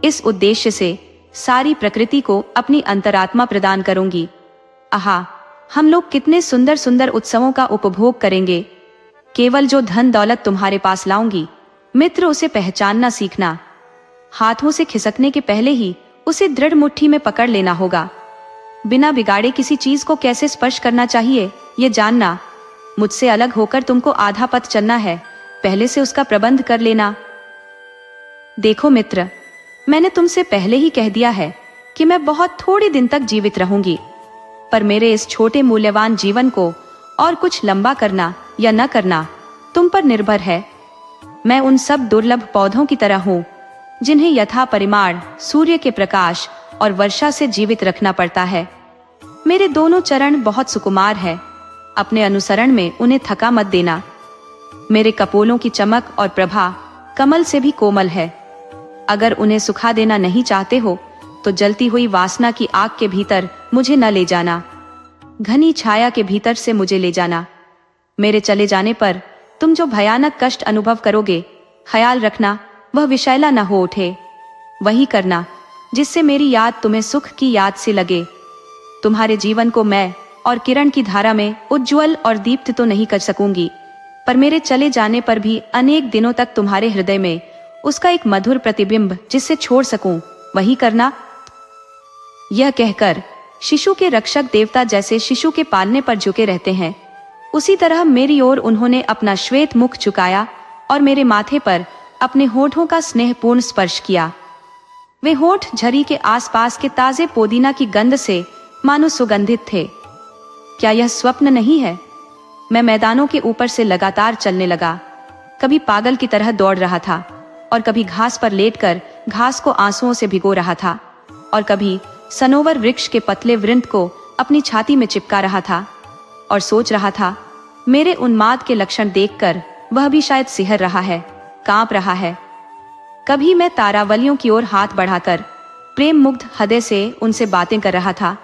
इस उद्देश्य से सारी प्रकृति को अपनी अंतरात्मा प्रदान करूंगी। आहा, हम लोग कितने सुंदर सुंदर उत्सवों का उपभोग करेंगे। केवल जो धन दौलत तुम्हारे पास लाऊंगी, मित्र, उसे पहचानना सीखना। हाथों से खिसकने के पहले ही उसे दृढ़ मुट्ठी में पकड़ लेना होगा। बिना बिगाड़े किसी चीज को कैसे स्पर्श करना चाहिए, ये जानना। मुझसे अलग होकर तुमको आधा पथ चलना है, पहले से उसका प्रबंध कर लेना। देखो मित्र, मैंने तुमसे पहले ही कह दिया है कि मैं बहुत थोड़े दिन तक जीवित रहूंगी, पर मेरे इस छोटे मूल्यवान जीवन को और कुछ लंबा करना या न करना तुम पर निर्भर है। मैं उन सब दुर्लभ पौधों की तरह हूं जिन्हें यथा परिमाण सूर्य के प्रकाश और वर्षा से जीवित रखना पड़ता है। मेरे दोनों चरण बहुत सुकुमार है। अपने अनुसरण में उन्हें थका मत देना। मेरे कपोलों की चमक और प्रभा कमल से भी कोमल है। अगर उन्हें सुखा देना नहीं चाहते हो तो जलती हुई वासना की आग के भीतर मुझे न ले जाना। घनी छाया के भीतर से मुझे ले जाना। मेरे चले जाने पर तुम जो भयानक कष्ट अनुभव करोगे, ख्याल रखना वह विषैला न हो उठे। वही करना जिससे मेरी याद तुम्हें सुख की याद से लगे। तुम्हारे जीवन को मैं और किरण की धारा में उज्ज्वल और दीप्त तो नहीं कर सकूंगी, पर मेरे चले जाने पर भी अनेक दिनों तक तुम्हारे हृदय में उसका एक मधुर प्रतिबिंब जिससे छोड़ सकूं, वही करना। यह कहकर शिशु के रक्षक देवता जैसे शिशु के पालने पर झुके रहते हैं, उसी तरह मेरी ओर उन्होंने अपना श्वेत मुख झुकाया और मेरे माथे पर अपने होठों का स्नेहपूर्ण स्पर्श किया। वे होठ झरी के आसपास के ताजे पुदीना की गंध से मानो सुगंधित थे। क्या यह स्वप्न नहीं है? मैं मैदानों के ऊपर से लगातार चलने लगा। कभी पागल की तरह दौड़ रहा था और कभी घास पर लेटकर घास को आंसुओं से भिगो रहा था और कभी सनोवर वृक्ष के पतले वृंत को अपनी छाती में चिपका रहा था और सोच रहा था, मेरे उन्माद के लक्षण देखकर वह भी शायद सिहर रहा है, कांप रहा है। कभी मैं तारावलियों की ओर हाथ बढ़ाकर प्रेम मुग्ध हृदय से उनसे बातें कर रहा था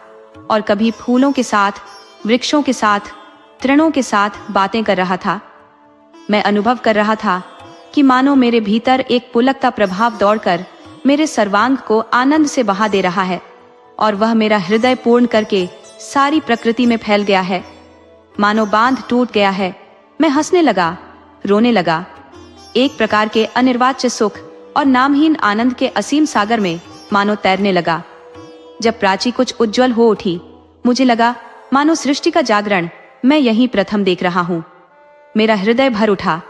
और कभी फूलों के साथ, वृक्षों के साथ, तृणों के साथ बातें कर रहा था। मैं अनुभव कर रहा था कि मानो मेरे भीतर एक पुलकता प्रभाव दौड़कर मेरे सर्वांग को आनंद से बहा दे रहा है और वह मेरा हृदय पूर्ण करके सारी प्रकृति में फैल गया है। मानो बांध टूट गया है। मैं हंसने लगा, रोने लगा। एक प्रकार के अनिर्वाच्य सुख और नामहीन आनंद के असीम सागर में मानो तैरने लगा। जब प्राची कुछ उज्जवल हो उठी, मुझे लगा मानो सृष्टि का जागरण मैं यहीं प्रथम देख रहा हूं। मेरा हृदय भर उठा।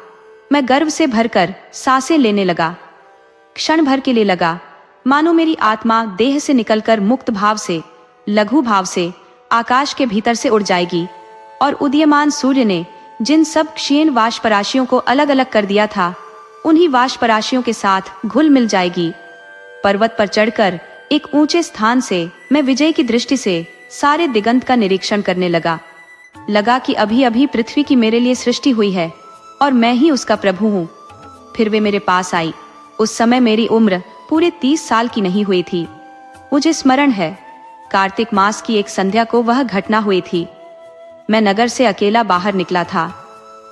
मैं गर्व से भरकर सांसें लेने लगा। क्षण भर के लिए लगा मानो मेरी आत्मा देह से निकलकर मुक्त भाव से, लघु भाव से आकाश के भीतर से उड़ जाएगी और उदीयमान सूर्य ने जिन सब क्षीण वाष्पराशियों को अलग अलग कर दिया था, उन्हीं वाष्पराशियों के साथ घुल मिल जाएगी। पर्वत पर चढ़कर एक ऊंचे स्थान से मैं विजय की दृष्टि से सारे दिगंत का निरीक्षण करने लगा कि अभी अभी पृथ्वी की मेरे लिए सृष्टि हुई है। और मैं ही उसका प्रभु हूँ। फिर वे मेरे पास आई। उस समय मेरी उम्र पूरे 30 साल की नहीं हुई थी। मुझे स्मरण है, कार्तिक मास की एक संध्या को वह घटना हुई थी। मैं नगर से अकेला बाहर निकला था।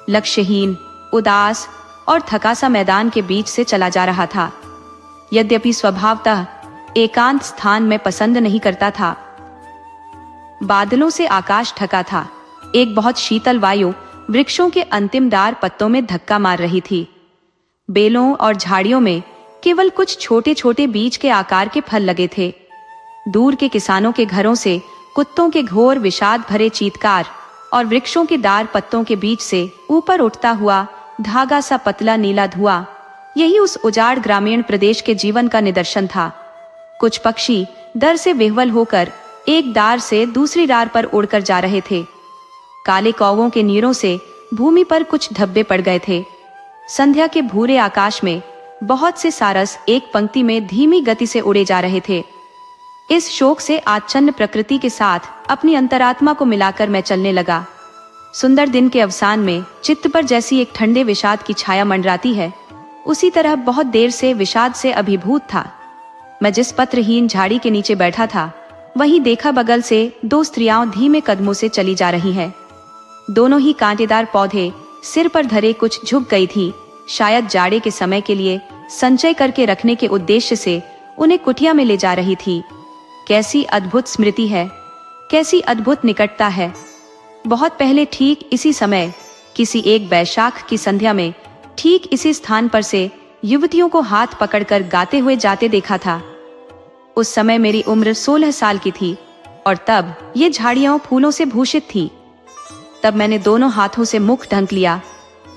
लक्ष्यहीन, उदास और थका सा मैदान के बीच से चला जा रहा था। यद्यपि स्वभावतः एकांत स्थान में पसंद नहीं करता था। बादलों से आकाश ढका था। एक बहुत शीतल वायु वृक्षों के अंतिम डार पत्तों में धक्का मार रही थी। बेलों और झाड़ियों में केवल कुछ छोटे छोटे बीज के आकार के फल लगे थे। दूर के किसानों के घरों से कुत्तों के घोर विषाद भरे चीत्कार और वृक्षों के डार पत्तों के बीच से ऊपर उठता हुआ धागा सा पतला नीला धुआं, यही उस उजाड़ ग्रामीण प्रदेश के जीवन का निदर्शन था। कुछ पक्षी डर से विह्वल होकर एक डार से दूसरी डार पर उड़कर जा रहे थे। काले कौवों के नीरों से भूमि पर कुछ धब्बे पड़ गए थे। संध्या के भूरे आकाश में बहुत से सारस एक पंक्ति में धीमी गति से उड़े जा रहे थे। इस शोक से आच्छन्न प्रकृति के साथ अपनी अंतरात्मा को मिलाकर मैं चलने लगा। सुंदर दिन के अवसान में चित्त पर जैसी एक ठंडे विषाद की छाया मंडराती है, उसी तरह बहुत देर से विषाद से अभिभूत था। मैं जिस पत्रहीन झाड़ी के नीचे बैठा था, वहीं देखा बगल से 2 स्त्रियां धीमे कदमों से चली जा रही हैं। दोनों ही कांटेदार पौधे सिर पर धरे कुछ झुक गई थी। शायद जाड़े के समय के लिए संचय करके रखने के उद्देश्य से उन्हें कुटिया में ले जा रही थी। कैसी अद्भुत स्मृति है, कैसी अद्भुत निकटता है। बहुत पहले ठीक इसी समय किसी एक वैशाख की संध्या में ठीक इसी स्थान पर से युवतियों को हाथ पकड़कर गाते हुए जाते देखा था। उस समय मेरी उम्र 16 साल की थी और तब ये झाड़ियां फूलों से भूषित थी। तब मैंने दोनों हाथों से मुख ढक लिया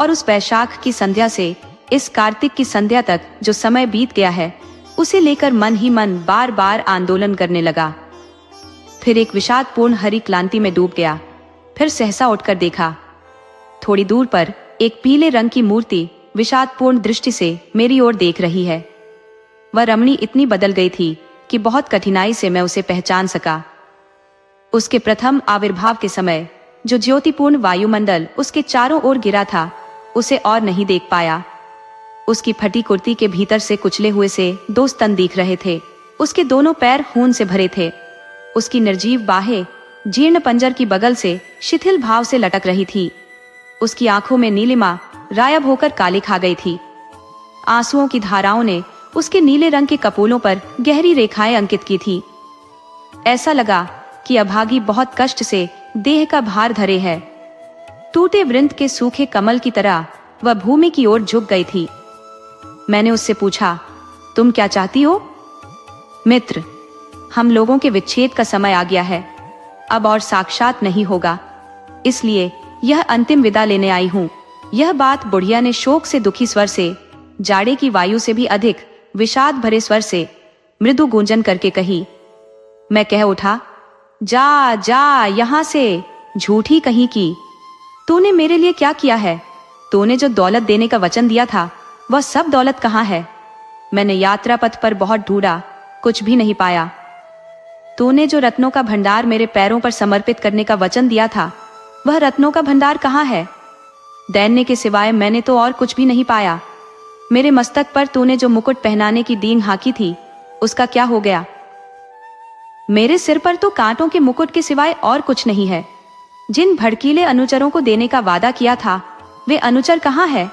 और उस वैशाख की संध्या से इस कार्तिक की संध्या तक जो समय बीत गया है, उसे लेकर मन ही मन बार बार आंदोलन करने लगा। फिर एक विषादपूर्ण हरी क्लांति में डूब गया। फिर सहसा उठकर देखा, थोड़ी दूर पर एक पीले रंग की मूर्ति विषादपूर्ण दृष्टि से मेरी ओर देख रही है। वह रमणी इतनी बदल गई थी कि बहुत कठिनाई से मैं उसे पहचान सका। उसके प्रथम आविर्भाव के समय जो ज्योतिपूर्ण वायुमंडल उसके चारों ओर गिरा था, उसे और नहीं देख पाया। उसकी फटी कुर्ती के भीतर से कुचले हुए से 2 स्तन दिख रहे थे। उसके दोनों पैर खून से भरे थे। उसकी निर्जीव बाहें जीर्ण पंजर की बगल से शिथिल भाव से लटक रही थी। उसकी आंखों में नीलिमा गायब होकर काली खा गई थी। आंसुओं की धाराओं ने उसके नीले रंग के कपोलों पर गहरी रेखाएं अंकित की थी। ऐसा लगा कि अभागी बहुत कष्ट से देह का भार धरे है। टूटे वृंत के सूखे कमल की तरह वह भूमि की ओर झुक गई थी। मैंने उससे पूछा, तुम क्या चाहती हो? मित्र, हम लोगों के विच्छेद का समय आ गया है। अब और साक्षात नहीं होगा, इसलिए यह अंतिम विदा लेने आई हूँ। यह बात बुढ़िया ने शोक से दुखी स्वर से, जाड़े की वायु से भी अधिक विषाद भरे स्वर से मृदु गूंजन करके कही। मैं कह उठा, जा जा यहाँ से, झूठी कहीं की। तूने मेरे लिए क्या किया है? तूने जो दौलत देने का वचन दिया था, वह सब दौलत कहाँ है? मैंने यात्रा पथ पर बहुत ढूंढा, कुछ भी नहीं पाया। तूने जो रत्नों का भंडार मेरे पैरों पर समर्पित करने का वचन दिया था, वह रत्नों का भंडार कहाँ है? दैन्य के सिवाय मैंने तो और कुछ भी नहीं पाया। मेरे मस्तक पर तूने जो मुकुट पहनाने की दीन हाकी थी, उसका क्या हो गया? मेरे सिर पर तो कांटों के मुकुट के सिवाय और कुछ नहीं है। जिन भड़कीले अनुचरों को देने का वादा किया था, वे अनुचर कहाँ है?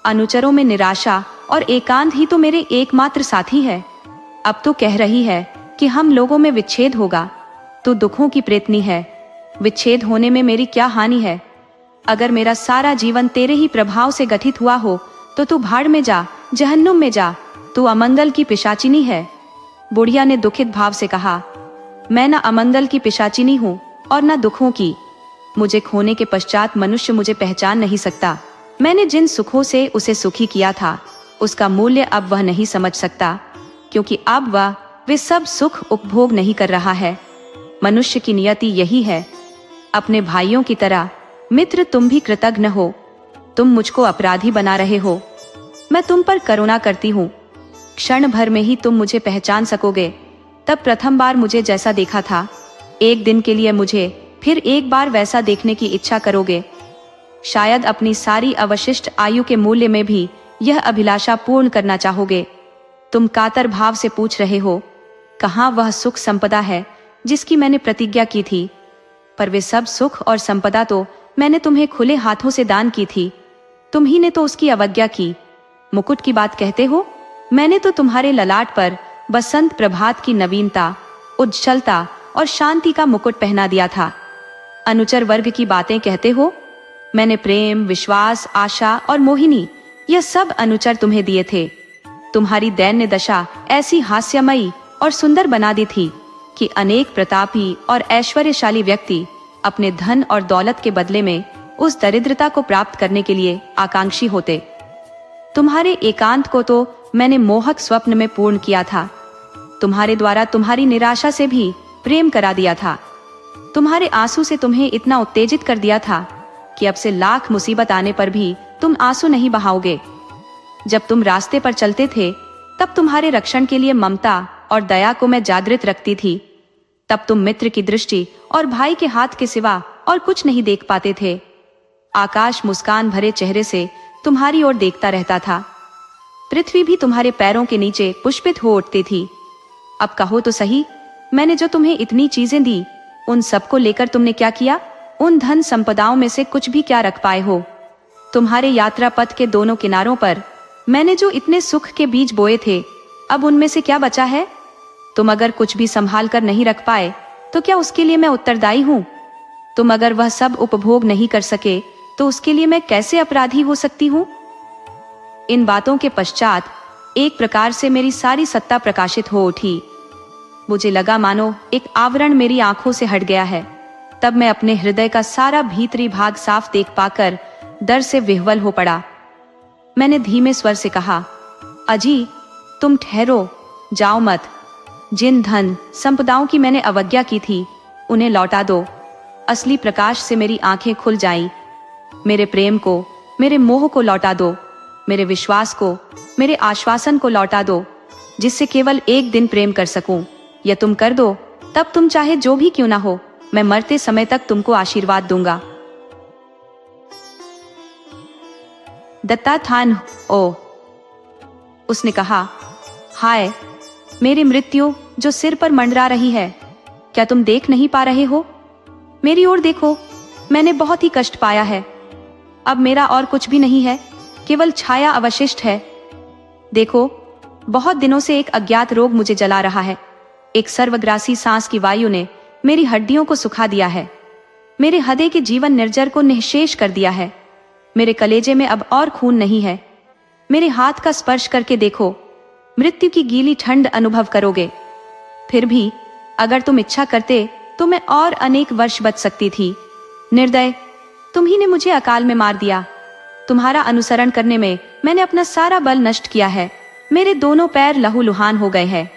अनुचरों में निराशा और एकांत ही तो मेरे एकमात्र साथी है। अब तो कह रही है कि हम लोगों में विच्छेद होगा। तू दुखों की प्रेतनी है। विच्छेद होने में मेरी क्या हानि है? अगर मेरा सारा जीवन तेरे ही प्रभाव से गठित हुआ हो, तो तू भाड़ में जा, जहन्नुम में जा। तू अमंगल की पिशाचिनी है। बुढ़िया ने दुखित भाव से कहा, मैं न अमंगल की पिशाचिनी हूँ और न दुखों की। मुझे खोने के पश्चात मनुष्य मुझे पहचान नहीं सकता। मैंने जिन सुखों से उसे सुखी किया था, उसका मूल्य अब वह नहीं समझ सकता, क्योंकि अब वह वे सब सुख उपभोग नहीं कर रहा है। मनुष्य की नियति यही है। अपने भाइयों की तरह मित्र तुम भी कृतज्ञ हो। तुम मुझको अपराधी बना रहे हो। मैं तुम पर करुणा करती हूँ। क्षण भर में ही तुम मुझे पहचान सकोगे। तब प्रथम बार मुझे जैसा देखा था, एक दिन के लिए मुझे फिर एक बार वैसा देखने की इच्छा करोगे। शायद अपनी सारी अवशिष्ट आयु के मूल्य में भी यह अभिलाषा पूर्ण करना चाहोगे। तुम कातर भाव से पूछ रहे हो, कहाँ वह सुख संपदा है जिसकी मैंने प्रतिज्ञा की थी? पर वे सब सुख और संपदा तो मैंने तुम्हें खुले हाथों से दान की थी, तुम ही ने तो उसकी अवज्ञा की। मुकुट की बात कहते हो? मैंने तो तुम्हारे ललाट पर बसंत प्रभात की नवीनता, उज्ज्वलता और शांति का मुकुट पहना दिया था। अनुचर वर्ग की बातें कहते हो? मैंने प्रेम, विश्वास, आशा और मोहिनी, यह सब अनुचर तुम्हें दिए थे। तुम्हारी दैन्य दशा ऐसी हास्यमयी और सुंदर बना दी थी कि अनेक प्रतापी और ऐश्वर्यशाली व्यक्ति अपने धन और दौलत के बदले में उस दरिद्रता को प्राप्त करने के लिए आकांक्षी होते। तुम्हारे एकांत को तो मैंने मोहक स्वप्न में पूर्ण किया था। तुम्हारे द्वारा तुम्हारी निराशा से भी प्रेम करा दिया था। तुम्हारे आंसू से तुम्हें इतना उत्तेजित कर दिया था कि अब से लाख मुसीबत आने पर भी तुम आंसू नहीं बहाओगे। जब तुम रास्ते पर चलते थे तब तुम्हारे रक्षण के लिए ममता और दया को मैं जागृत रखती थी। तब तुम मित्र की दृष्टि और भाई के हाथ के सिवा और कुछ नहीं देख पाते थे। आकाश मुस्कान भरे चेहरे से तुम्हारी ओर देखता रहता था। पृथ्वी भी तुम्हारे पैरों के नीचे पुष्पित हो उठती थी। अब कहो तो सही, मैंने जो तुम्हें इतनी चीजें दी, उन सबको लेकर तुमने क्या किया? उन धन संपदाओं में से कुछ भी क्या रख पाए हो? तुम्हारे यात्रा पथ के दोनों किनारों पर मैंने जो इतने सुख के बीज बोए थे, अब उनमें से क्या बचा है? तुम अगर कुछ भी संभाल कर नहीं रख पाए तो क्या उसके लिए मैं उत्तरदायी हूं? तुम अगर वह सब उपभोग नहीं कर सके तो उसके लिए मैं कैसे अपराधी हो सकती हूं? इन बातों के पश्चात एक प्रकार से मेरी सारी सत्ता प्रकाशित हो उठी। मुझे लगा मानो एक आवरण मेरी आंखों से हट गया है। तब मैं अपने हृदय का सारा भीतरी भाग साफ देख पाकर डर से विह्वल हो पड़ा। मैंने धीमे स्वर से कहा, अजी, तुम ठहरो, जाओ मत। जिन धन संपदाओं की मैंने अवज्ञा की थी, उन्हें लौटा दो। असली प्रकाश से मेरी आंखें खुल जाईं। मेरे प्रेम को, मेरे मोह को लौटा दो। मेरे विश्वास को, मेरे आश्वासन को लौटा दो, जिससे केवल एक दिन प्रेम कर सकूं। यह तुम कर दो, तब तुम चाहे जो भी क्यों ना हो, मैं मरते समय तक तुमको आशीर्वाद दूंगा। दत्ताथान ओ, उसने कहा, हाय, मेरी मृत्यु जो सिर पर मंडरा रही है, क्या तुम देख नहीं पा रहे हो? मेरी ओर देखो, मैंने बहुत ही कष्ट पाया है। अब मेरा और कुछ भी नहीं है, केवल छाया अवशिष्ट है। देखो, बहुत दिनों से एक अज्ञात रोग मुझे जला रहा है। एक सर्वग्रासी सांस की वायु ने मेरी हड्डियों को सुखा दिया है। मेरे हृदय के जीवन निर्जर को निःशेष कर दिया है। मेरे कलेजे में अब और खून नहीं है। मेरे हाथ का स्पर्श करके देखो, मृत्यु की गीली ठंड अनुभव करोगे। फिर भी अगर तुम इच्छा करते तो मैं और अनेक वर्ष बच सकती थी। निर्दय, तुम ही ने मुझे अकाल में मार दिया। तुम्हारा अनुसरण करने में मैंने अपना सारा बल नष्ट किया है। मेरे दोनों पैर लहूलुहान हो गए हैं।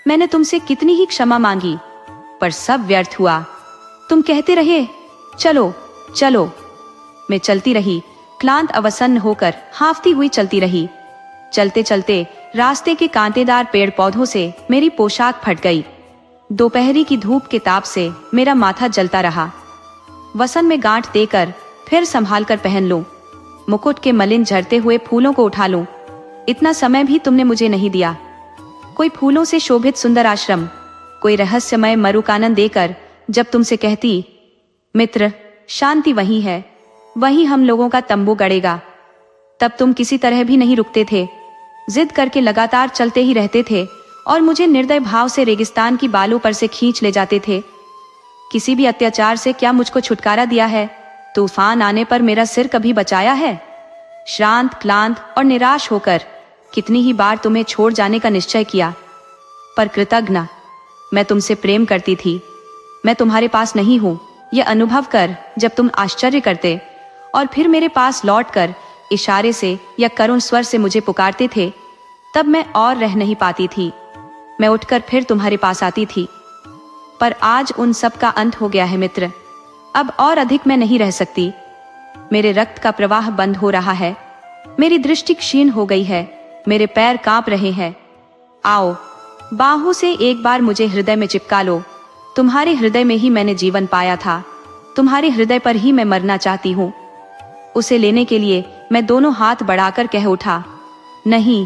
मैंने तुमसे कितनी ही क्षमा मांगी, पर सब व्यर्थ हुआ। तुम कहते रहे, चलो चलो। मैं चलती रही, क्लांत अवसन्न होकर हांफती हुई चलती रही। चलते चलते रास्ते के कांटेदार पेड़ पौधों से मेरी पोशाक फट गई। दोपहरी की धूप के ताप से मेरा माथा जलता रहा। वसन में गांठ देकर फिर संभाल कर पहन लूं, मुकुट के मलिन झरते हुए फूलों को उठा लूं। इतना समय भी तुमने मुझे नहीं दिया। कोई फूलों से शोभित सुंदर आश्रम, कोई रहस्यमय मरुकानन देकर जब तुमसे कहती, मित्र, शांति वही है, वही हम लोगों का तंबू गड़ेगा, तब तुम किसी तरह भी नहीं रुकते थे। जिद करके लगातार चलते ही रहते थे और मुझे निर्दय भाव से रेगिस्तान की बालों पर से खींच ले जाते थे। किसी भी अत्याचार से क्या मुझको छुटकारा दिया है? तूफान आने पर मेरा सिर कभी बचाया है? श्रांत, क्लांत और निराश होकर कितनी ही बार तुम्हें छोड़ जाने का निश्चय किया, पर कृतज्ञ मैं तुमसे प्रेम करती थी। मैं तुम्हारे पास नहीं हूं, यह अनुभव कर जब तुम आश्चर्य करते और फिर मेरे पास लौटकर इशारे से या करुण स्वर से मुझे पुकारते थे, तब मैं और रह नहीं पाती थी। मैं उठकर फिर तुम्हारे पास आती थी। पर आज उन सब का अंत हो गया है मित्र। अब और अधिक मैं नहीं रह सकती। मेरे रक्त का प्रवाह बंद हो रहा है। मेरी दृष्टि क्षीण हो गई है। मेरे पैर कांप रहे हैं। आओ, बाहों से एक बार मुझे हृदय में चिपका लो। तुम्हारे हृदय में ही मैंने जीवन पाया था। तुम्हारे हृदय पर ही मैं मरना चाहती हूँ। उसे लेने के लिए मैं दोनों हाथ बढ़ाकर कह उठा, नहीं,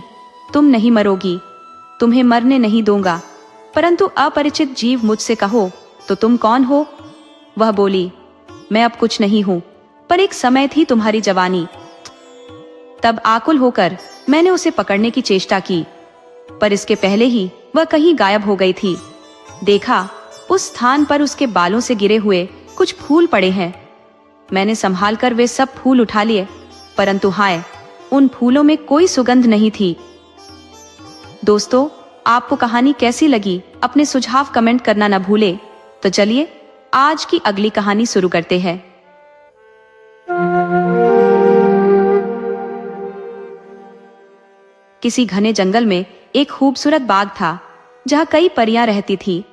तुम नहीं मरोगी, तुम्हें मरने नहीं दूंगा, परंतु अपरिचित जीव मुझसे कहो तो तुम कौन हो? वह बोली, मैं अब कुछ नहीं हूं, पर एक समय थी तुम्हारी जवानी। तब आकुल होकर मैंने उसे पकड़ने की चेष्टा की, पर इसके पहले ही वह कहीं गायब हो गई थी। देखा, उस स्थान पर उसके बालों से गिरे हुए कुछ फूल पड़े हैं। मैंने संभाल कर वे सब फूल उठा लिए, परंतु हाय, उन फूलों में कोई सुगंध नहीं थी। दोस्तों, आपको कहानी कैसी लगी? अपने सुझाव कमेंट करना न भूले। तो चलिए आज की अगली कहानी शुरू करते हैं। किसी घने जंगल में एक खूबसूरत बाग था, जहां कई परियां रहती थी।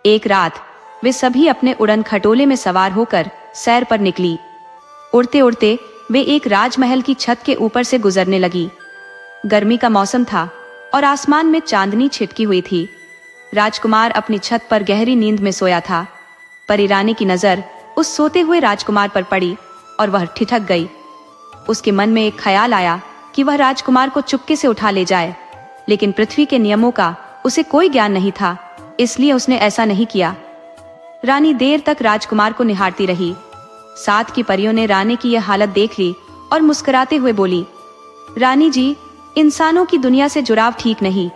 एक रात वे सभी अपने उड़न खटोले में सवार होकर सैर पर निकली। उड़ते उड़ते वे एक राजमहल की छत के ऊपर से गुजरने लगी। गर्मी का मौसम था और आसमान में चांदनी छिटकी हुई थी। राजकुमार अपनी छत पर गहरी नींद में सोया था। परी रानी की नजर उस सोते हुए राजकुमार पर पड़ी और वह ठिठक गई। उसके मन में एक ख्याल आया कि वह राजकुमार को चुपके से उठा ले जाए, लेकिन पृथ्वी के नियमों का उसे कोई ज्ञान नहीं था, इसलिए उसने ऐसा नहीं किया। रानी देर तक राजकुमार को निहारती रही। साथ की परियों ने रानी की यह हालत देख ली और मुस्कुराते हुए बोली, रानी जी, इंसानों की दुनिया से जुड़ाव ठीक नहीं,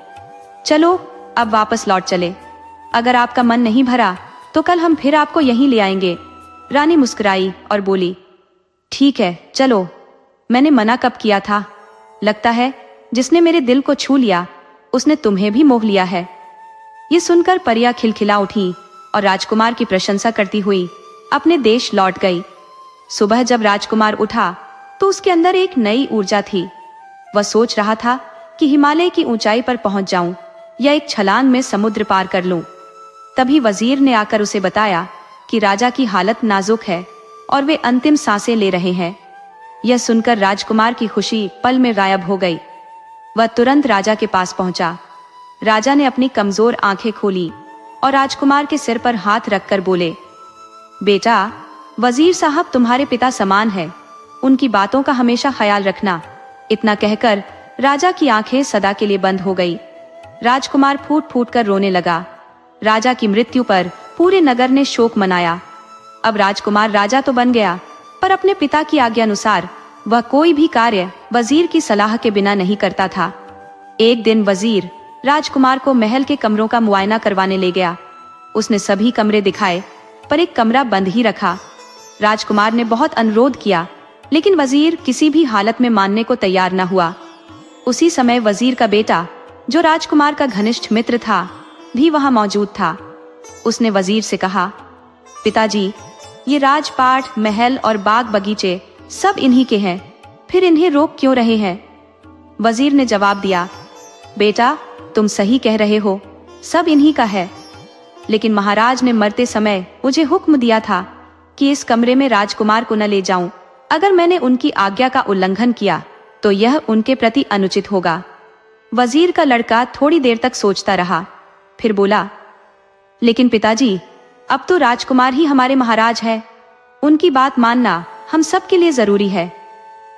चलो अब वापस लौट चले। अगर आपका मन नहीं भरा तो कल हम फिर आपको यहीं ले आएंगे। रानी मुस्कुराई और बोली, ठीक है, चलो, मैंने मना कब किया था? लगता है जिसने मेरे दिल को छू लिया उसने तुम्हें भी मोह लिया है। ये सुनकर परियां खिलखिला उठी और राजकुमार की प्रशंसा करती हुई अपने देश लौट गई। सुबह जब राजकुमार उठा तो उसके अंदर एक नई ऊर्जा थी। वह सोच रहा था कि हिमालय की ऊंचाई पर पहुंच जाऊं या एक छलांग में समुद्र पार कर लूं। तभी वजीर ने आकर उसे बताया कि राजा की हालत नाजुक है और वे अंतिम सांसें ले रहे हैं। यह सुनकर राजकुमार की खुशी पल में गायब हो गई। वह तुरंत राजा के पास पहुंचा। राजा ने अपनी कमजोर आंखें खोली और राजकुमार के सिर पर हाथ रखकर बोले, बेटा, वजीर साहब तुम्हारे पिता समान है, उनकी बातों का हमेशा ख्याल रखना। इतना कहकर राजा की आंखें सदा के लिए बंद हो गई। राजकुमार फूट फूट कर रोने लगा। राजा की मृत्यु पर पूरे नगर ने शोक मनाया। अब राजकुमार राजा तो बन गया, पर अपने पिता की आज्ञा अनुसार वह कोई भी कार्य वजीर की सलाह के बिना नहीं करता था। एक दिन वजीर राजकुमार को महल के कमरों का मुआयना करवाने ले गया। उसने सभी कमरे दिखाए, पर एक कमरा बंद ही रखा। राजकुमार ने बहुत अनुरोध किया, लेकिन वजीर किसी भी हालत में मानने को तैयार न हुआ। उसी समय वजीर का बेटा, जो राजकुमार का घनिष्ठ मित्र था, भी वहां मौजूद था। उसने वजीर से कहा, पिताजी, ये राजपाट, महल और बाग बगीचे सब इन्हीं के हैं, फिर इन्हें रोक क्यों रहे हैं? वजीर ने जवाब दिया, बेटा, तुम सही कह रहे हो, सब इन्हीं का है, लेकिन महाराज ने मरते समय मुझे हुक्म दिया था कि इस कमरे में राजकुमार को न ले जाऊं। अगर मैंने उनकी आज्ञा का उल्लंघन किया तो यह उनके प्रति अनुचित होगा। वजीर का लड़का थोड़ी देर तक सोचता रहा, फिर बोला, लेकिन पिताजी, अब तो राजकुमार ही हमारे महाराज है, उनकी बात मानना हम सब के लिए जरूरी है।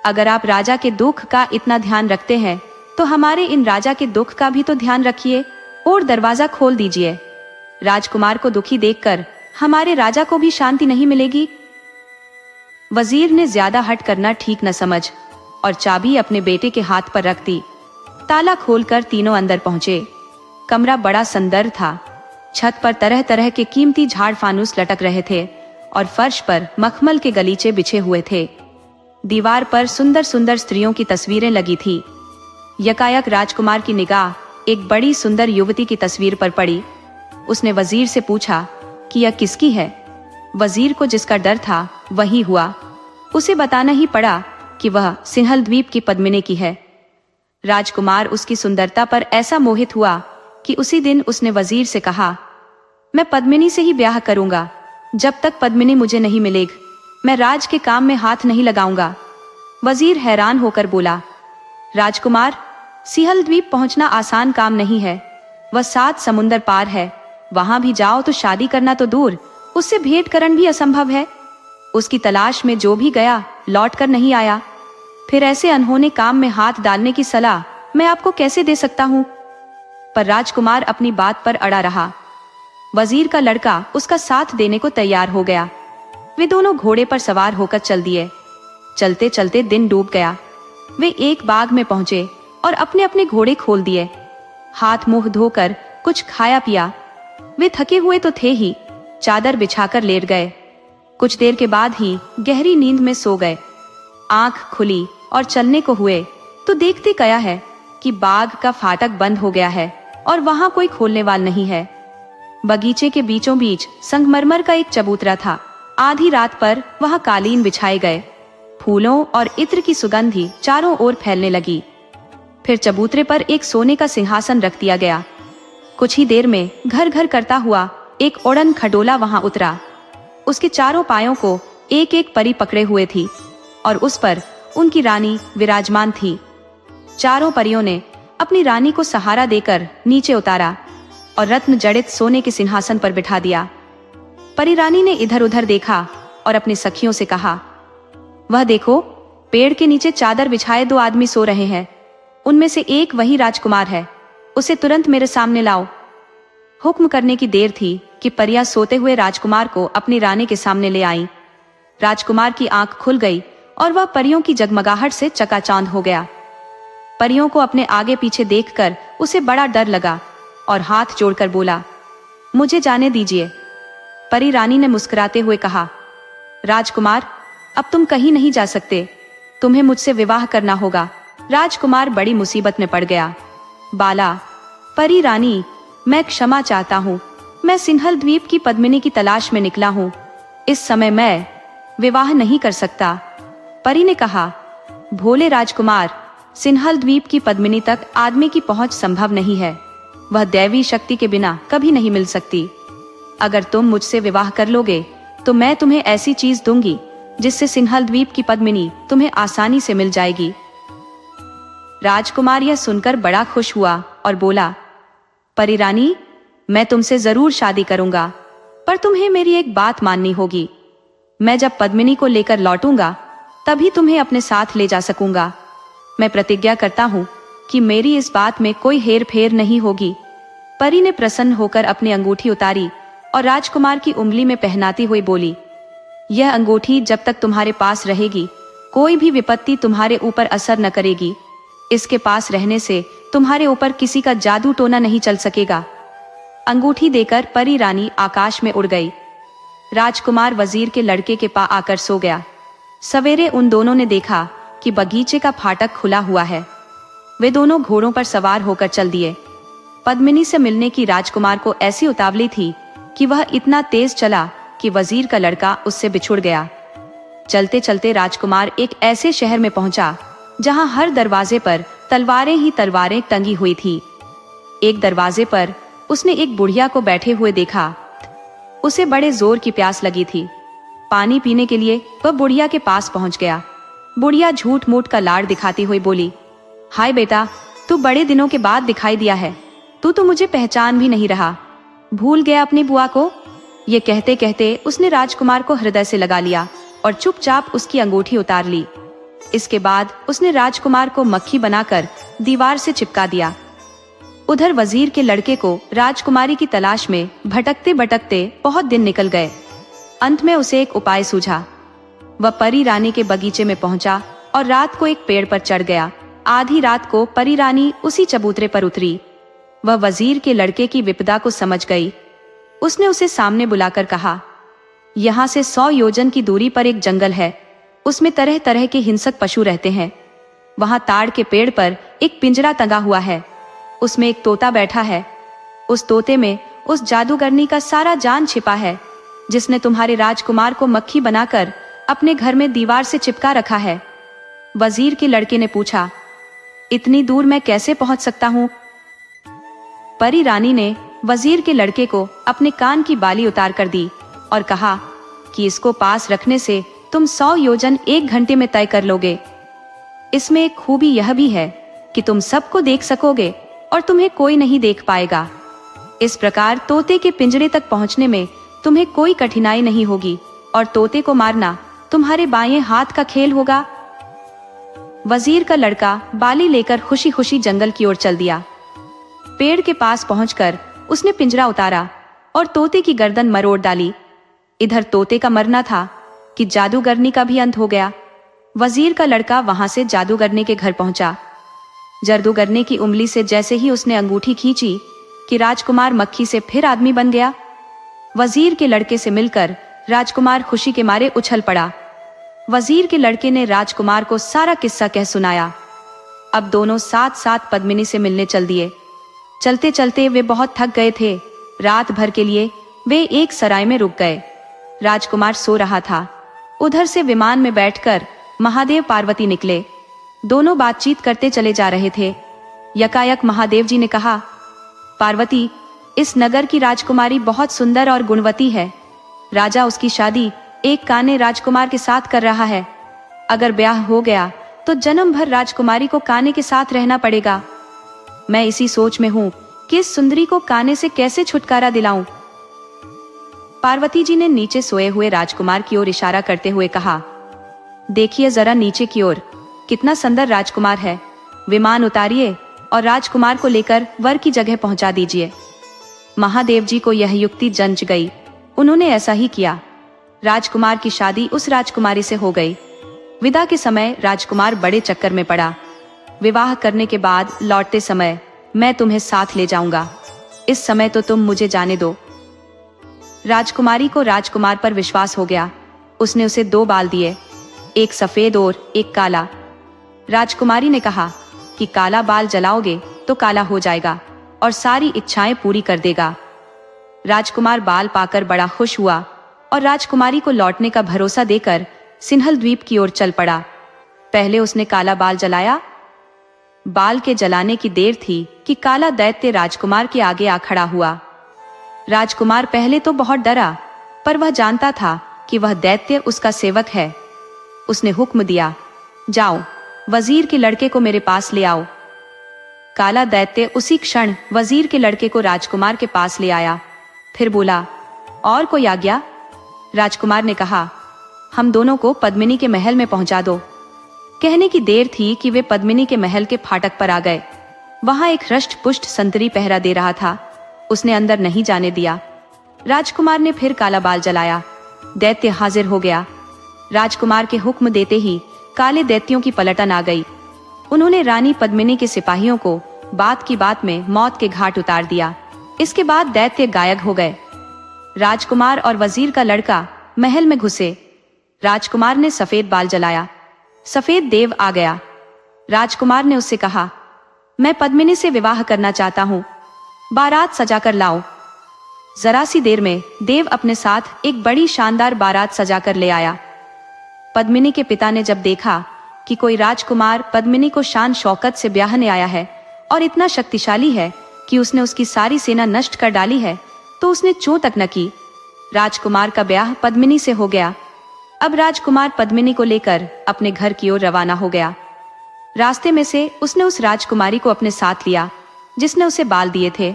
अगर आप राजा के दुख का इतना ध्यान रखते हैं तो हमारे इन राजा के दुख का भी तो ध्यान रखिए और दरवाजा खोल दीजिए। राजकुमार को दुखी देखकर हमारे राजा को भी शांति नहीं मिलेगी। वजीर ने ज्यादा हट करना ठीक न समझ और चाबी अपने बेटे के हाथ पर रख दी। ताला खोलकर तीनों अंदर पहुंचे। कमरा बड़ा सुंदर था। छत पर तरह तरह के कीमती झाड़ फानूस लटक रहे थे और फर्श पर मखमल के गलीचे बिछे हुए थे। दीवार पर सुंदर सुंदर स्त्रियों की तस्वीरें लगी थी। यकायक राजकुमार की निगाह एक बड़ी सुंदर युवती की तस्वीर पर पड़ी। उसने वजीर से पूछा कि यह किसकी है? वजीर को जिसका डर था वही हुआ। उसे बताना ही पड़ा कि वह सिंहल द्वीप की पद्मिनी की है। राजकुमार उसकी सुंदरता पर ऐसा मोहित हुआ कि उसी दिन उसने वजीर से कहा, मैं पद्मिनी से ही ब्याह करूंगा। जब तक पद्मिनी मुझे नहीं मिलेगी, मैं राज के काम में हाथ नहीं लगाऊंगा। वजीर हैरान होकर बोला, राजकुमार, सिंहल द्वीप पहुंचना आसान काम नहीं है। वह 7 समुंदर पार है। वहां भी जाओ तो शादी करना तो दूर, उससे भेंट करना भी असंभव है। उसकी तलाश में जो भी गया लौट कर नहीं आया, फिर ऐसे अनहोने काम में हाथ डालने की सलाह मैं आपको कैसे दे सकता हूँ। पर राजकुमार अपनी बात पर अड़ा रहा। वजीर का लड़का उसका साथ देने को तैयार हो गया। वे दोनों घोड़े पर सवार होकर चल दिए। चलते चलते दिन डूब गया। वे एक बाग में पहुंचे और अपने अपने घोड़े खोल दिए। हाथ मुंह धोकर कुछ खाया पिया। वे थके हुए तो थे ही, चादर बिछाकर लेट गए। कुछ देर के बाद ही गहरी नींद में सो गए। आंख खुली और चलने को हुए तो देखते क्या है कि बाग का फाटक बंद हो गया है और वहां कोई खोलने वाला नहीं है। बगीचे के बीचों बीच संगमरमर का एक चबूतरा था। आधी रात पर वहां कालीन बिछाए गए। फूलों और इत्र की सुगंधी चारों ओर फैलने लगी। फिर चबूतरे पर एक सोने का सिंहासन रख दिया गया। कुछ ही देर में घर घर करता हुआ एक ओड़न खडोला वहां उतरा। उसके चारों पायों को एक एक परी पकड़े हुए थी और उस पर उनकी रानी विराजमान थी। चारों परियों ने अपनी रानी को सहारा देकर नीचे उतारा और रत्न जड़ित सोने के सिंहासन पर बिठा दिया। परी रानी ने इधर उधर देखा और अपनी सखियों से कहा, वह देखो, पेड़ के नीचे चादर बिछाए दो आदमी सो रहे हैं। उनमें से एक वही राजकुमार है। उसे तुरंत मेरे सामने लाओ। हुक्म करने की देर थी कि परियां सोते हुए राजकुमार को अपनी रानी के सामने ले आईं। राजकुमार की आंख खुल गई और वह परियों की जगमगाहट से चकाचौंध हो गया। परियों को अपने आगे पीछे देखकर उसे बड़ा डर लगा और हाथ जोड़कर बोला, मुझे जाने दीजिए। परी रानी ने मुस्कुराते हुए कहा, राजकुमार, अब तुम कहीं नहीं जा सकते। तुम्हें मुझसे विवाह करना होगा। राजकुमार बड़ी मुसीबत में पड़ गया। बाला, परी रानी, मैं क्षमा चाहता हूँ। मैं सिंहल द्वीप की पद्मिनी की तलाश में निकला हूँ। इस समय मैं विवाह नहीं कर सकता। परी ने कहा, भोले राजकुमार, सिंहल द्वीप की पद्मिनी तक आदमी की पहुंच संभव नहीं है। वह दैवी शक्ति के बिना कभी नहीं मिल सकती। अगर तुम मुझसे विवाह कर लोगे तो मैं तुम्हें ऐसी चीज दूंगी जिससे सिंहल द्वीप की पद्मिनी तुम्हें आसानी से मिल जाएगी। राजकुमार यह सुनकर बड़ा खुश हुआ और बोला, परी रानी, मैं तुमसे जरूर शादी करूंगा, पर तुम्हें मेरी एक बात माननी होगी। मैं जब पद्मिनी को लेकर लौटूंगा तभी तुम्हें अपने साथ ले जा सकूंगा। मैं प्रतिज्ञा करता हूँ कि मेरी इस बात में कोई हेर फेर नहीं होगी। परी ने प्रसन्न होकर अपनी अंगूठी उतारी और राजकुमार की उंगली में पहनाती हुई बोली, यह अंगूठी जब तक तुम्हारे पास रहेगी कोई भी विपत्ति तुम्हारे ऊपर असर न करेगी। इसके पास रहने से तुम्हारे ऊपर किसी का जादू टोना नहीं चल सकेगा। अंगूठी देकर परी रानी आकाश में उड़ गई। राजकुमार वजीर के लड़के के पास आकर सो गया। सवेरे उन दोनों ने देखा कि बगीचे का फाटक खुला हुआ है। वे दोनों घोड़ों पर सवार होकर चल दिए। पद्मिनी से मिलने की राजकुमार को ऐसी उतावली थी कि वह इतना तेज चला कि वजीर का लड़का उससे बिछुड़ गया। चलते चलते राजकुमार एक ऐसे शहर में पहुंचा जहां हर दरवाजे पर तलवारें ही तलवारें टंगी हुई थी। एक दरवाजे पर उसने एक बुढ़िया को बैठे हुए देखा। उसे बड़े जोर की प्यास लगी थी। पानी पीने के लिए वह बुढ़िया के पास पहुंच गया। बुढ़िया झूठ मूठ का लाड़ दिखाती हुई बोली, हाय बेटा, तू बड़े दिनों के बाद दिखाई दिया है। तू तो मुझे पहचान भी नहीं रहा। भूल गया अपनी बुआ को। ये कहते कहते उसने राजकुमार को हृदय से लगा लिया और चुपचाप उसकी अंगूठी उतार ली। इसके बाद उसने राजकुमार को मक्खी बनाकर दीवार से चिपका दिया। उधर वजीर के लड़के को राजकुमारी की तलाश में भटकते भटकते बहुत दिन निकल गए। अंत में उसे एक उपाय सूझा। वह परी रानी के बगीचे में पहुंचा और रात को एक पेड़ पर चढ़ गया। आधी रात को परी रानी उसी चबूतरे पर उतरी। वह वजीर के लड़के की विपदा को समझ गई। उसने उसे सामने बुलाकर कहा, यहाँ से 100 योजन की दूरी पर एक जंगल है। उसमें तरह तरह के हिंसक पशु रहते हैं। वहां ताड़ के पेड़ पर एक पिंजरा टंगा हुआ है। उसमें एक तोता बैठा है। उस तोते में उस जादूगरनी का सारा जान छिपा है जिसने तुम्हारे राजकुमार को मक्खी बनाकर अपने घर में दीवार से चिपका रखा है। वजीर के लड़के ने पूछा, इतनी दूर मैं कैसे पहुंच सकता हूं? परी रानी ने वजीर के लड़के को अपने कान की बाली उतार कर दी और कहा कि इसको पास रखने से तुम 100 योजन 1 घंटे में तय कर लोगे। इसमें एक खूबी यह भी है कि तुम सबको देख सकोगे और तुम्हें कोई नहीं देख पाएगा। इस प्रकार तोते के पिंजरे तक पहुंचने में तुम्हें कोई कठिनाई नहीं होगी और तोते को मारना तुम्हारे बाएं हाथ का खेल होगा। वजीर का लड़का बाली लेकर खुशी खुशी जंगल की ओर चल दिया। पेड़ के पास पहुंचकर उसने पिंजरा उतारा और तोते की गर्दन मरोड़ डाली। इधर तोते का मरना था कि जादूगरनी का भी अंत हो गया। वजीर का लड़का वहां से जादूगरनी के घर पहुंचा। जादूगरनी की उंगली से जैसे ही उसने अंगूठी खींची कि राजकुमार मक्खी से फिर आदमी बन गया। वजीर के लड़के से मिलकर राजकुमार खुशी के मारे उछल पड़ा। वजीर के लड़के ने राजकुमार को सारा किस्सा कह सुनाया। अब दोनों साथ साथ पद्मिनी से मिलने चल दिए। चलते चलते वे बहुत थक गए थे। रात भर के लिए वे एक सराय में रुक गए। राजकुमार सो रहा था। उधर से विमान में बैठकर महादेव पार्वती निकले। दोनों बातचीत करते चले जा रहे थे। यकायक महादेव जी ने कहा, पार्वती, इस नगर की राजकुमारी बहुत सुंदर और गुणवती है। राजा उसकी शादी एक काने राजकुमार के साथ कर रहा है। अगर ब्याह हो गया तो जन्म भर राजकुमारी को काने के साथ रहना पड़ेगा। मैं इसी सोच में हूँ कि इस सुंदरी को काने से कैसे छुटकारा दिलाऊं। पार्वती जी ने नीचे सोए हुए राजकुमार की ओर इशारा करते हुए कहा, देखिए जरा नीचे की ओर, कितना सुंदर राजकुमार है। विमान उतारिए और राजकुमार को लेकर वर की जगह पहुंचा दीजिए। महादेव जी को यह युक्ति जंच गई। उन्होंने ऐसा ही किया। राजकुमार की शादी उस राजकुमारी से हो गई। विदा के समय राजकुमार बड़े चक्कर में पड़ा। विवाह करने के बाद लौटते समय मैं तुम्हें साथ ले जाऊंगा। इस समय तो तुम मुझे जाने दो। राजकुमारी को राजकुमार पर विश्वास हो गया। उसने उसे 2 बाल दिए, एक सफेद और एक काला। राजकुमारी ने कहा कि काला बाल जलाओगे तो काला हो जाएगा और सारी इच्छाएं पूरी कर देगा। राजकुमार बाल पाकर बड़ा खुश हुआ और राजकुमारी को लौटने का भरोसा देकर सिन्हल द्वीप की ओर चल पड़ा। पहले उसने काला बाल जलाया। बाल के जलाने की देर थी कि काला दैत्य राजकुमार के आगे आ खड़ा हुआ। राजकुमार पहले तो बहुत डरा, पर वह जानता था कि वह दैत्य उसका सेवक है। उसने हुक्म दिया, जाओ, वजीर के लड़के को मेरे पास ले आओ। काला दैत्य उसी क्षण वजीर के लड़के को राजकुमार के पास ले आया। फिर बोला, और कोई आज्ञा? राजकुमार ने कहा, हम दोनों को पद्मिनी के महल में पहुंचा दो। कहने की देर थी कि वे पद्मिनी के महल के फाटक पर आ गए। वहां एक हृष्ट पुष्ट संतरी पहरा दे रहा था। उसने अंदर नहीं जाने दिया। राजकुमार ने फिर काला बाल जलाया। दैत्य हाजिर हो गया। राजकुमार के हुक्म देते ही काले दैत्यों की पलटन आ गई। उन्होंने रानी पद्मिनी के सिपाहियों को बात की बात में मौत के घाट उतार दिया। इसके बाद दैत्य गायब हो गए। राजकुमार और वजीर का लड़का महल में घुसे। राजकुमार ने सफेद बाल जलाया। सफेद देव आ गया। राजकुमार ने उससे कहा, मैं पद्मिनी से विवाह करना चाहता हूँ, बारात सजाकर लाओ। जरा सी देर में देव अपने साथ एक बड़ी शानदार बारात सजाकर ले आया। पद्मिनी के पिता ने जब देखा कि कोई राजकुमार पद्मिनी को शान शौकत से ब्याहने आया है और इतना शक्तिशाली है कि उसने उसकी सारी सेना नष्ट कर डाली है, तो उसने चूं तक न की। राजकुमार का ब्याह पद्मिनी से हो गया। अब राजकुमार पद्मिनी को लेकर अपने घर की ओर रवाना हो गया। रास्ते में से उसने उस राजकुमारी को अपने साथ लिया जिसने उसे बाल दिए थे।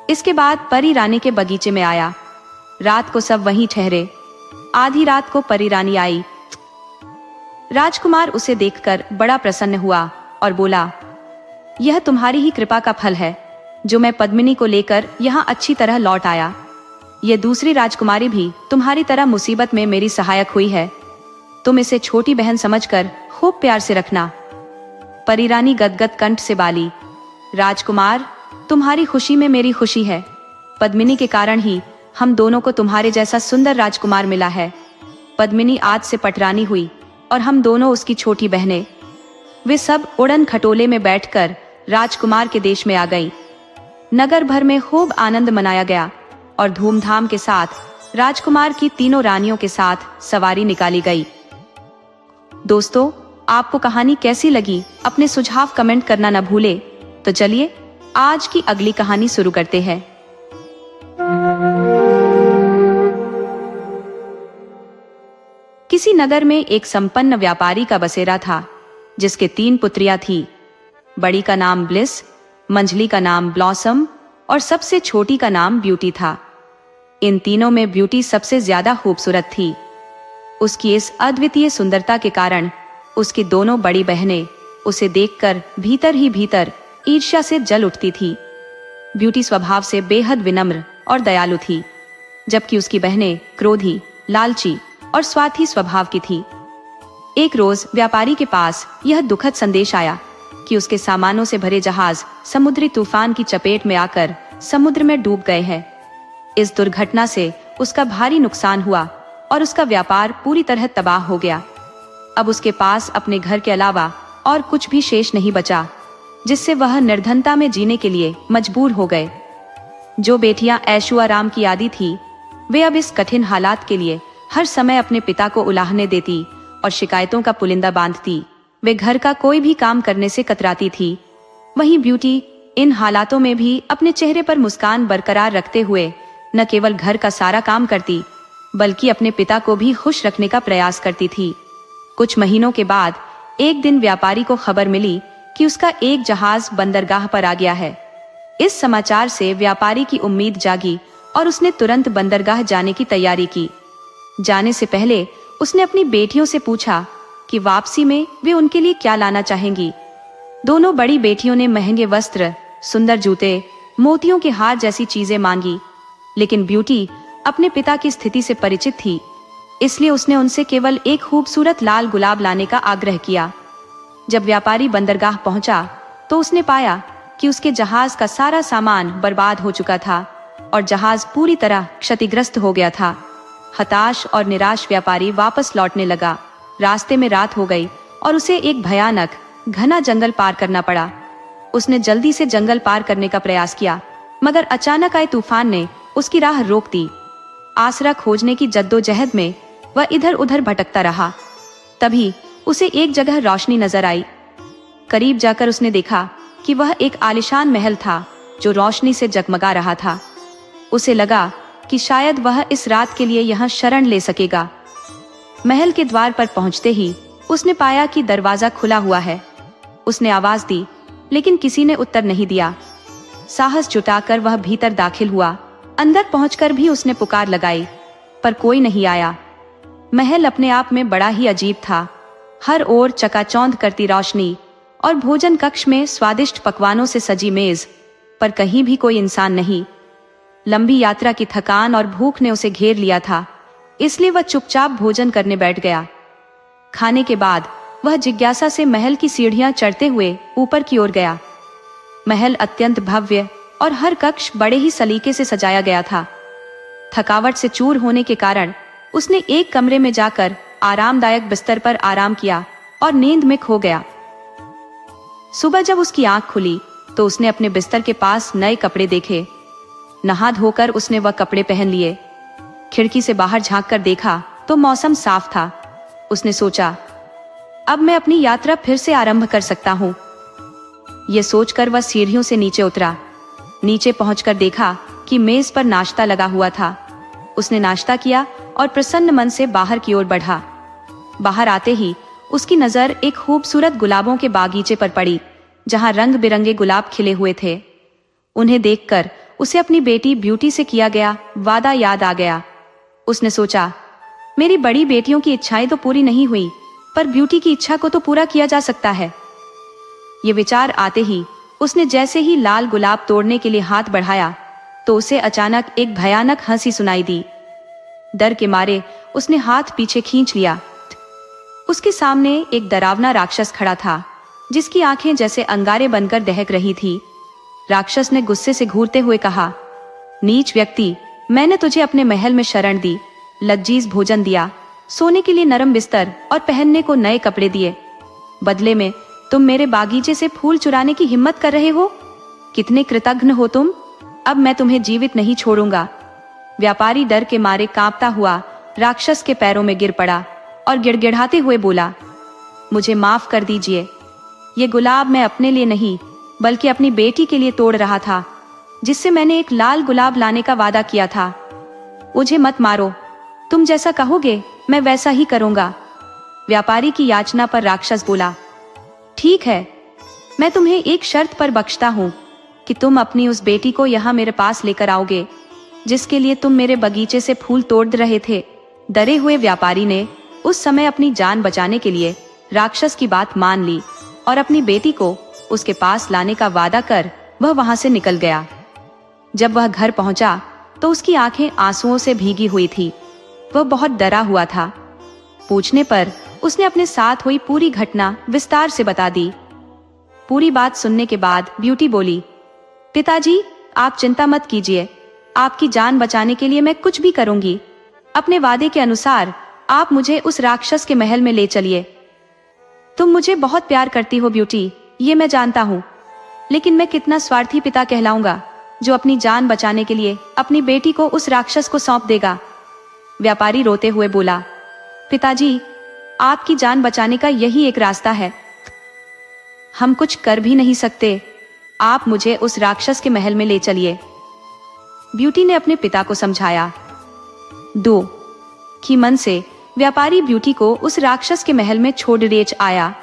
इसके बाद परी रानी के बगीचे में आया। रात को सब वहीं ठहरे। आधी रात को परी रानी आई। राजकुमार उसे देखकर बड़ा प्रसन्न हुआ और बोला, यह तुम्हारी ही कृपा का फल है जो मैं पद्मिनी को लेकर यहाँ अच्छी तरह लौट आया। यह दूसरी राजकुमारी भी तुम्हारी तरह मुसीबत में मेरी सहायक हुई है। तुम इसे छोटी बहन समझकर खूब प्यार से रखना। परी रानी गदगद कंठ से बोली, राजकुमार, तुम्हारी खुशी में मेरी खुशी है। पद्मिनी के कारण ही हम दोनों को तुम्हारे जैसा सुंदर राजकुमार मिला है। पद्मिनी आज से पटरानी हुई और हम दोनों उसकी छोटी बहनें। वे सब उड़न खटोले में बैठकर राजकुमार के देश में आ गईं। नगर भर में खूब आनंद मनाया गया और धूमधाम के साथ राजकुमार की तीनों रानियों के साथ सवारी निकाली गई। दोस्तों, आपको कहानी कैसी लगी अपने सुझाव कमेंट करना न भूले। तो चलिए आज की अगली कहानी शुरू करते हैं। किसी नगर में एक संपन्न व्यापारी का बसेरा था जिसके 3 पुत्रियां थी। बड़ी का नाम ब्लिस, मंझली का नाम ब्लॉसम और सबसे छोटी का नाम ब्यूटी था। इन तीनों में ब्यूटी सबसे ज्यादा खूबसूरत थी। उसकी इस अद्वितीय सुंदरता के कारण उसकी दोनों बड़ी बहनें उसे देखकर भीतर ही भीतर ईर्ष्या से जल उठती थी। ब्यूटी स्वभाव से बेहद विनम्र और दयालु थी, जबकि उसकी बहनें क्रोधी, लालची और स्वार्थी स्वभाव की थी। एक रोज व्यापारी के पास यह दुखद संदेश आया कि उसके सामानों से भरे जहाज समुद्री तूफान की चपेट में आकर समुद्र में डूब गए हैं। इस दुर्घटना से उसका भारी नुकसान हुआ और उसका व्यापार पूरी तरह तबाह हो गया। अब उसके पास अपने घर के अलावा और कुछ भी शेष नहीं बचा, जिससे वह निर्धनता में जीने के लिए मजबूर हो गए। जो बेटियां ऐशो आराम की आदी थी, वे अब इस कठिन हालात के लिए हर समय अपने पिता को उलाहने देती और शिकायतों का पुलिंदा बांधती। वे घर का कोई भी काम करने से कतराती थी। वहीं ब्यूटी इन हालातों में भी अपने चेहरे पर मुस्कान बरकरार रखते हुए न केवल घर का सारा काम करती, बल्कि अपने पिता को भी खुश रखने का प्रयास करती थी। कुछ महीनों के बाद एक दिन व्यापारी को खबर मिली कि उसका एक जहाज बंदरगाह पर आ गया है। इस समाचार से व्यापारी की उम्मीद जागी और उसने तुरंत बंदरगाह जाने की तैयारी की। जाने से पहले उसने अपनी बेटियों से पूछा कि वापसी में वे उनके लिए क्या लाना चाहेंगी। दोनों बड़ी बेटियों ने महंगे वस्त्र, सुंदर जूते, मोतियों के हार जैसी चीजें मांगी, लेकिन ब्यूटी अपने पिता की स्थिति से परिचित थी, इसलिए उसने उनसे केवल एक खूबसूरत लाल गुलाब लाने का आग्रह किया। जब व्यापारी बंदरगाह पहुंचा तो उसने पाया कि उसके जहाज का सारा सामान बर्बाद हो चुका था और जहाज पूरी तरह क्षतिग्रस्त हो गया था। हताश और निराश व्यापारी वापस लौटने लगा। रास्ते में रात हो गई और उसे एक भयानक घना जंगल पार करना पड़ा। उसने जल्दी से जंगल पार करने का प्रयास किया, मगर अचानक आए तूफान ने उसकी राह रोक दी। आसरा खोजने की जद्दोजहद में वह इधर उधर भटकता रहा। तभी उसे एक जगह रोशनी नजर आई। करीब जाकर उसने देखा कि वह एक आलीशान महल था जो रोशनी से जगमगा रहा था। उसे लगा कि शायद वह इस रात के लिए यहाँ शरण ले सकेगा। महल के द्वार पर पहुंचते ही उसने पाया कि दरवाजा खुला हुआ है। उसने आवाज दी, लेकिन किसी ने उत्तर नहीं दिया। साहस जुटाकर वह भीतर दाखिल हुआ। अंदर पहुंचकर भी उसने पुकार लगाई, पर कोई नहीं आया। महल अपने आप में बड़ा ही अजीब था। हर ओर चकाचौंध करती रोशनी और भोजन कक्ष में स्वादिष्ट पकवानों से सजी मेज, पर कहीं भी कोई इंसान नहीं। लंबी यात्रा की थकान और भूख ने उसे घेर लिया था, इसलिए वह चुपचाप भोजन करने बैठ गया। खाने के बाद वह जिज्ञासा से महल की सीढ़ियां चढ़ते हुए ऊपर की ओर गया। महल अत्यंत भव्य और हर कक्ष बड़े ही सलीके से सजाया गया था। थकावट से चूर होने के कारण उसने एक कमरे में जाकर आरामदायक बिस्तर पर आराम किया और नींद में खो गया। सुबह जब उसकी आंख खुली तो उसने अपने बिस्तर के पास नए कपड़े देखे। नहा धोकर उसने वह कपड़े पहन लिए। खिड़की से बाहर झांककर देखा तो मौसम साफ था। उसने सोचा, अब मैं अपनी यात्रा फिर से आरंभ कर सकता हूँ। यह सोचकर वह सीढ़ियों से नीचे उतरा। नीचे पहुंचकर देखा कि मेज पर नाश्ता लगा हुआ था। उसने नाश्ता किया और प्रसन्न मन से बाहर की ओर बढ़ा। बाहर आते ही उसकी नजर एक खूबसूरत गुलाबों के बागीचे पर पड़ी, जहां रंग बिरंगे गुलाब खिले हुए थे। उन्हें देखकर उसे अपनी बेटी ब्यूटी से किया गया वादा याद आ गया। उसने सोचा, मेरी बड़ी बेटियों की इच्छाएं तो पूरी नहीं हुई, पर ब्यूटी की इच्छा को तो पूरा किया जा सकता है। ये विचार आते ही उसने जैसे ही लाल गुलाब तोड़ने के लिए हाथ बढ़ाया तो उसे अचानक एक भयानक हंसी सुनाई दी। डर के मारे उसने हाथ पीछे खींच लिया। उसके सामने एक डरावना राक्षस खड़ा था, जिसकी आंखें जैसे अंगारे बनकर दहक रही थी। राक्षस ने गुस्से से घूरते हुए कहा, नीच व्यक्ति, मैंने तुझे अपने महल में शरण दी, लजीज भोजन दिया, सोने के लिए नरम बिस्तर और पहनने को नए कपड़े दिए। बदले में तुम मेरे बागीचे से फूल चुराने की हिम्मत कर रहे हो? कितने कृतघ्न हो तुम। अब मैं तुम्हें जीवित नहीं छोड़ूंगा। व्यापारी डर के मारे कांपता हुआ राक्षस के पैरों में गिर पड़ा और गिड़गिड़ाते हुए बोला, मुझे माफ कर दीजिए। ये गुलाब मैं अपने लिए नहीं बल्कि अपनी बेटी के लिए तोड़ रहा था, जिससे मैंने एक लाल गुलाब लाने का वादा किया था। मुझे मत मारो, तुम जैसा कहोगे मैं वैसा ही करूंगा। व्यापारी की याचना पर राक्षस बोला, ठीक है, मैं तुम्हें एक शर्त पर बख्शता हूँ कि तुम अपनी उस बेटी को यहाँ मेरे पास लेकर आओगे, जिसके लिए तुम मेरे बगीचे से फूल तोड़ रहे थे। डरे हुए व्यापारी ने उस समय अपनी जान बचाने के लिए राक्षस की बात मान ली और अपनी बेटी को उसके पास लाने का वादा कर वह वहां से निकल गया। जब वह घर पहुंचा तो उसकी आंखें आंसुओं से भीगी हुई थी। वह बहुत डरा हुआ था। पूछने पर उसने अपने साथ हुई पूरी घटना विस्तार से बता दी। पूरी बात सुनने के बाद ब्यूटी बोली, पिताजी आप चिंता मत कीजिए, आपकी जान बचाने के लिए मैं कुछ भी करूंगी। अपने वादे के अनुसार आप मुझे उस राक्षस के महल में ले चलिए। तुम मुझे बहुत प्यार करती हो ब्यूटी, ये मैं जानता हूँ, लेकिन मैं कितना स्वार्थी पिता कहलाऊंगा जो अपनी जान बचाने के लिए अपनी बेटी को उस राक्षस को सौंप देगा। व्यापारी रोते हुए बोला, पिताजी आपकी जान बचाने का यही एक रास्ता है, हम कुछ कर भी नहीं सकते, आप मुझे उस राक्षस के महल में ले चलिए। ब्यूटी ने अपने पिता को समझाया। 2 की मन से व्यापारी ब्यूटी को उस राक्षस के महल में छोड़ रेच आया।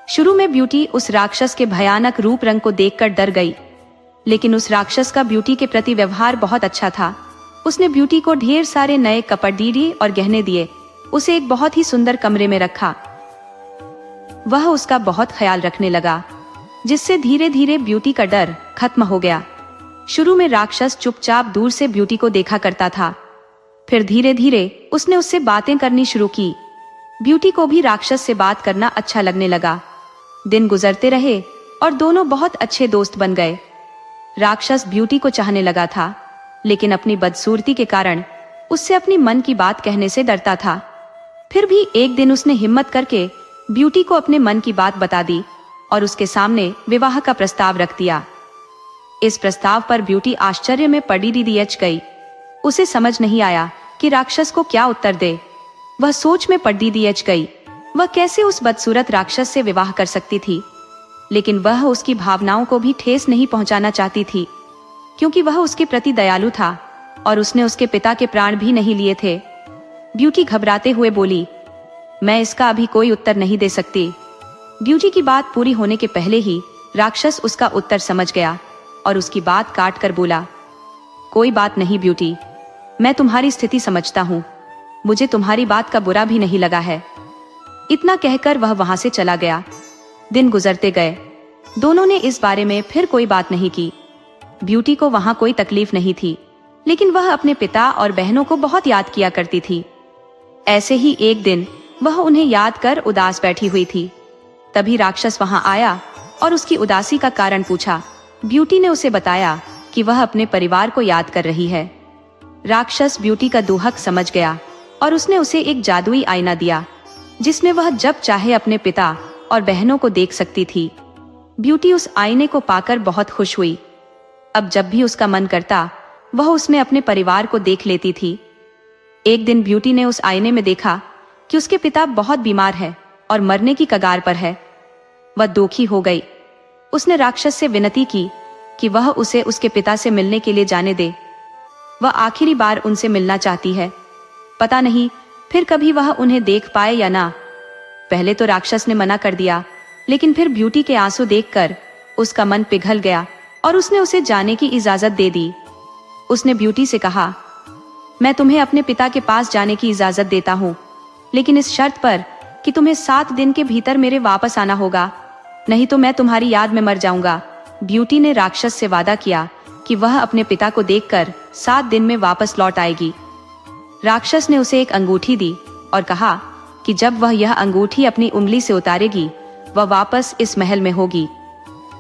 शुरू में ब्यूटी उस राक्षस के भयानक रूप रंग को देखकर डर गई, लेकिन उस राक्षस का ब्यूटी के प्रति व्यवहार बहुत अच्छा था। उसने ब्यूटी को ढेर सारे नए कपड़े दिए और गहने दिए, उसे एक बहुत ही सुंदर कमरे में रखा। वह उसका बहुत ख्याल रखने लगा, जिससे धीरे धीरे ब्यूटी का डर खत्म हो गया। शुरू में राक्षस चुपचाप दूर से ब्यूटी को देखा करता था, फिर धीरे धीरे उसने उससे बातें करनी शुरू की। ब्यूटी को भी राक्षस से बात करना अच्छा लगने लगा। दिन गुजरते रहे और दोनों बहुत अच्छे दोस्त बन गए। राक्षस ब्यूटी को चाहने लगा था, लेकिन अपनी बदसूरती के कारण उससे अपनी मन की बात कहने से डरता था। फिर भी एक दिन उसने हिम्मत करके ब्यूटी को अपने मन की बात बता दी और उसके सामने विवाह का प्रस्ताव रख दिया। इस प्रस्ताव पर ब्यूटी आश्चर्य में पड़ी दियच गई। उसे समझ नहीं आया कि राक्षस को क्या उत्तर दे। वह सोच में पड़ी दियच गई, वह कैसे उस बदसूरत राक्षस से विवाह कर सकती थी। लेकिन वह उसकी भावनाओं को भी ठेस नहीं पहुंचाना चाहती थी, क्योंकि वह उसके प्रति दयालु था और उसने उसके पिता के प्राण भी नहीं लिए थे। ब्यूटी घबराते हुए बोली, मैं इसका अभी कोई उत्तर नहीं दे सकती। ब्यूटी की बात पूरी होने के पहले ही राक्षस उसका उत्तर समझ गया और उसकी बात काट कर बोला, कोई बात नहीं ब्यूटी, मैं तुम्हारी स्थिति समझता हूँ, मुझे तुम्हारी बात का बुरा भी नहीं लगा है। इतना कहकर वह वहां से चला गया। दिन गुजरते गए, दोनों ने इस बारे में फिर कोई बात नहीं की। ब्यूटी को वहां कोई तकलीफ नहीं थी, लेकिन वह अपने पिता और बहनों को बहुत याद किया करती थी। ऐसे ही एक दिन वह उन्हें याद कर उदास बैठी हुई थी। तभी राक्षस वहां आया और उसकी उदासी का कारण पूछा। ब्यूटी ने उसे बताया कि वह अपने परिवार को याद कर रही है। राक्षस ब्यूटी का दुहक समझ गया और उसने उसे एक जादुई आईना दिया, जिसमें वह जब चाहे अपने पिता और बहनों को देख सकती थी। ब्यूटी उस आईने को पाकर बहुत खुश हुई। अब जब भी उसका मन करता वह उसमें अपने परिवार को देख लेती थी। एक दिन ब्यूटी ने उस आईने में देखा कि उसके पिता बहुत बीमार है और मरने की कगार पर है। वह दुखी हो गई। उसने राक्षस से विनती की कि वह उसे उसके पिता से मिलने के लिए जाने दे। वह आखिरी बार उनसे मिलना चाहती है, पता नहीं फिर कभी वह उन्हें देख पाए या ना। पहले तो राक्षस ने मना कर दिया, लेकिन फिर ब्यूटी के आंसू देखकर उसका मन पिघल गया और उसने उसे जाने की इजाजत दे दी। उसने ब्यूटी से कहा, मैं तुम्हें अपने पिता के पास जाने की इजाजत देता हूँ, लेकिन इस शर्त पर कि तुम्हें 7 दिन के भीतर मेरे वापस आना होगा, नहीं तो मैं तुम्हारी याद में मर जाऊंगा। ब्यूटी ने राक्षस से वादा किया कि वह अपने पिता को देखकर 7 दिन में वापस लौट आएगी। राक्षस ने उसे एक अंगूठी दी और कहा कि जब वह यह अंगूठी अपनी उंगली से उतारेगी वह वापस इस महल में होगी।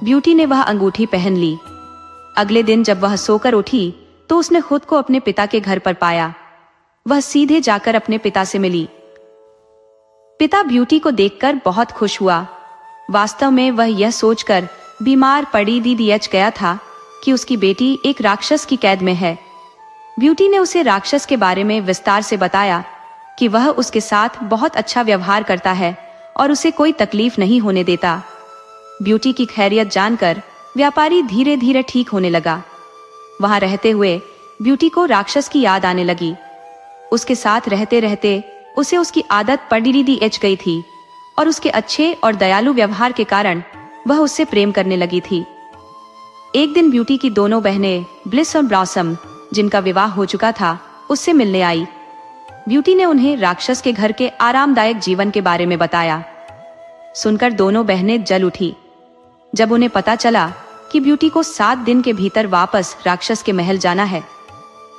ब्यूटी ने वह अंगूठी पहन ली। अगले दिन जब वह सोकर उठी तो उसने खुद को अपने पिता के घर पर पाया। वह सीधे जाकर अपने पिता से मिली। पिता ब्यूटी को देखकर बहुत खुश हुआ। वास्तव में वह यह सोचकर बीमार पड़ी दियच गया था कि उसकी बेटी एक राक्षस की कैद में है। ब्यूटी ने उसे राक्षस के बारे में विस्तार से बताया कि वह उसके साथ बहुत अच्छा व्यवहार करता है और उसे कोई तकलीफ नहीं होने देता। ब्यूटी की खैरियत जानकर व्यापारी धीरे धीरे ठीक होने लगा। वहां रहते हुए ब्यूटी को राक्षस की याद आने लगी। उसके साथ रहते रहते उसे उसकी आदत पड़ी एच गई थी और उसके अच्छे और दयालु व्यवहार के कारण वह उससे प्रेम करने लगी थी। एक दिन ब्यूटी की दोनों बहनें ब्लिस और ब्लॉसम, जिनका विवाह हो चुका था, उससे मिलने आई। ब्यूटी ने उन्हें राक्षस के घर के आरामदायक जीवन के बारे में बताया। सुनकर दोनों बहनें जल उठी। जब उन्हें पता चला कि ब्यूटी को 7 दिन के भीतर वापस राक्षस के महल जाना है,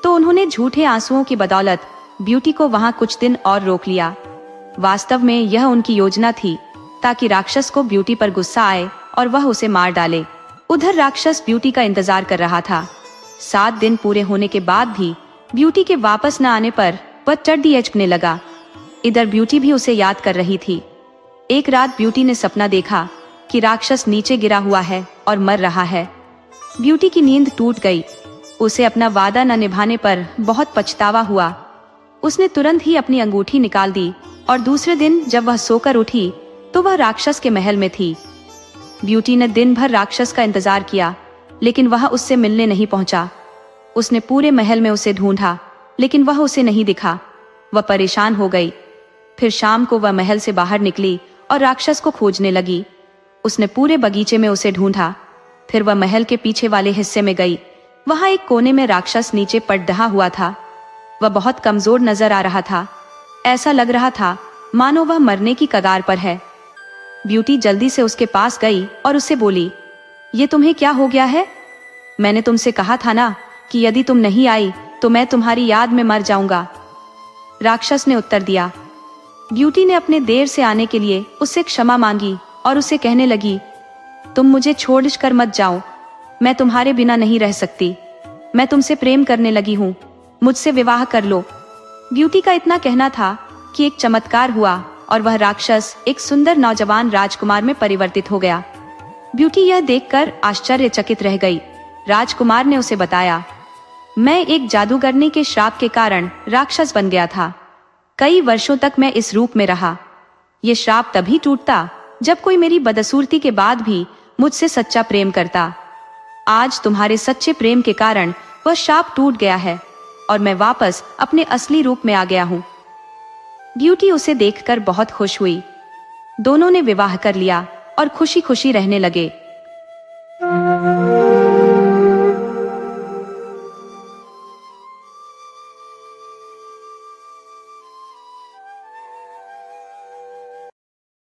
तो उन्होंने झूठे आंसुओं की बदौलत ब्यूटी को वहां कुछ दिन और रोक लिया। वास्तव में यह उनकी योजना थी ताकि राक्षस को ब्यूटी पर गुस्सा आए और वह उसे मार डाले। उधर राक्षस ब्यूटी का इंतजार कर रहा था। 7 दिन पूरे होने के बाद भी ब्यूटी के वापस न आने पर वह टड़दियचकने लगा। इधर ब्यूटी भी उसे याद कर रही थी। एक रात ब्यूटी ने सपना देखा कि राक्षस नीचे गिरा हुआ है और मर रहा है। ब्यूटी की नींद टूट गई। उसे अपना वादा न निभाने पर बहुत पछतावा हुआ। उसने तुरंत ही अपनी अंगूठी निकाल दी और दूसरे दिन जब वह सोकर उठी तो वह राक्षस के महल में थी। ब्यूटी ने दिन भर राक्षस का इंतजार किया, लेकिन वह उससे मिलने नहीं पहुंचा। उसने पूरे महल में उसे ढूंढा, लेकिन वह उसे नहीं दिखा। वह परेशान हो गई। फिर शाम को वह महल से बाहर निकली और राक्षस को खोजने लगी। उसने पूरे बगीचे में उसे ढूंढा। फिर वह महल के पीछे वाले हिस्से में गई। वहां एक कोने में राक्षस नीचे पड़ढ़ा हुआ था। वह बहुत कमजोर नजर आ रहा था। ऐसा लग रहा था मानो वह मरने की कगार पर है। ब्यूटी जल्दी से उसके पास गई और उससे बोली, ये तुम्हें क्या हो गया है? मैंने तुमसे कहा था ना कि यदि तुम नहीं आई तो मैं तुम्हारी याद में मर जाऊंगा। राक्षस ने उत्तर दिया। ब्यूटी ने अपने देर से आने के लिए उससे क्षमा मांगी और उसे कहने लगी, तुम मुझे छोड़कर मत जाओ। मैं तुम्हारे बिना नहीं रह सकती। मैं तुमसे प्रेम करने लगी हूँ। मुझसे विवाह कर लो। ब्यूटी का इतना कहना था कि एक चमत्कार हुआ और वह राक्षस एक सुंदर नौजवान राजकुमार में परिवर्तित हो गया। ब्यूटी यह देखकर आश्चर्यचकित रह गई। राजकुमार ने उसे बताया, मैं एक जादूगरनी के श्राप के कारण राक्षस बन गया था। कई वर्षों तक मैं इस रूप में रहा। ये श्राप तभी टूटता जब कोई मेरी बदसूरती के बाद भी मुझसे सच्चा प्रेम करता। आज तुम्हारे सच्चे प्रेम के कारण वह श्राप टूट गया है और मैं वापस अपने असली रूप में आ गया हूँ। ब्यूटी उसे देखकर बहुत खुश हुई। दोनों ने विवाह कर लिया और खुशी खुशी रहने लगे।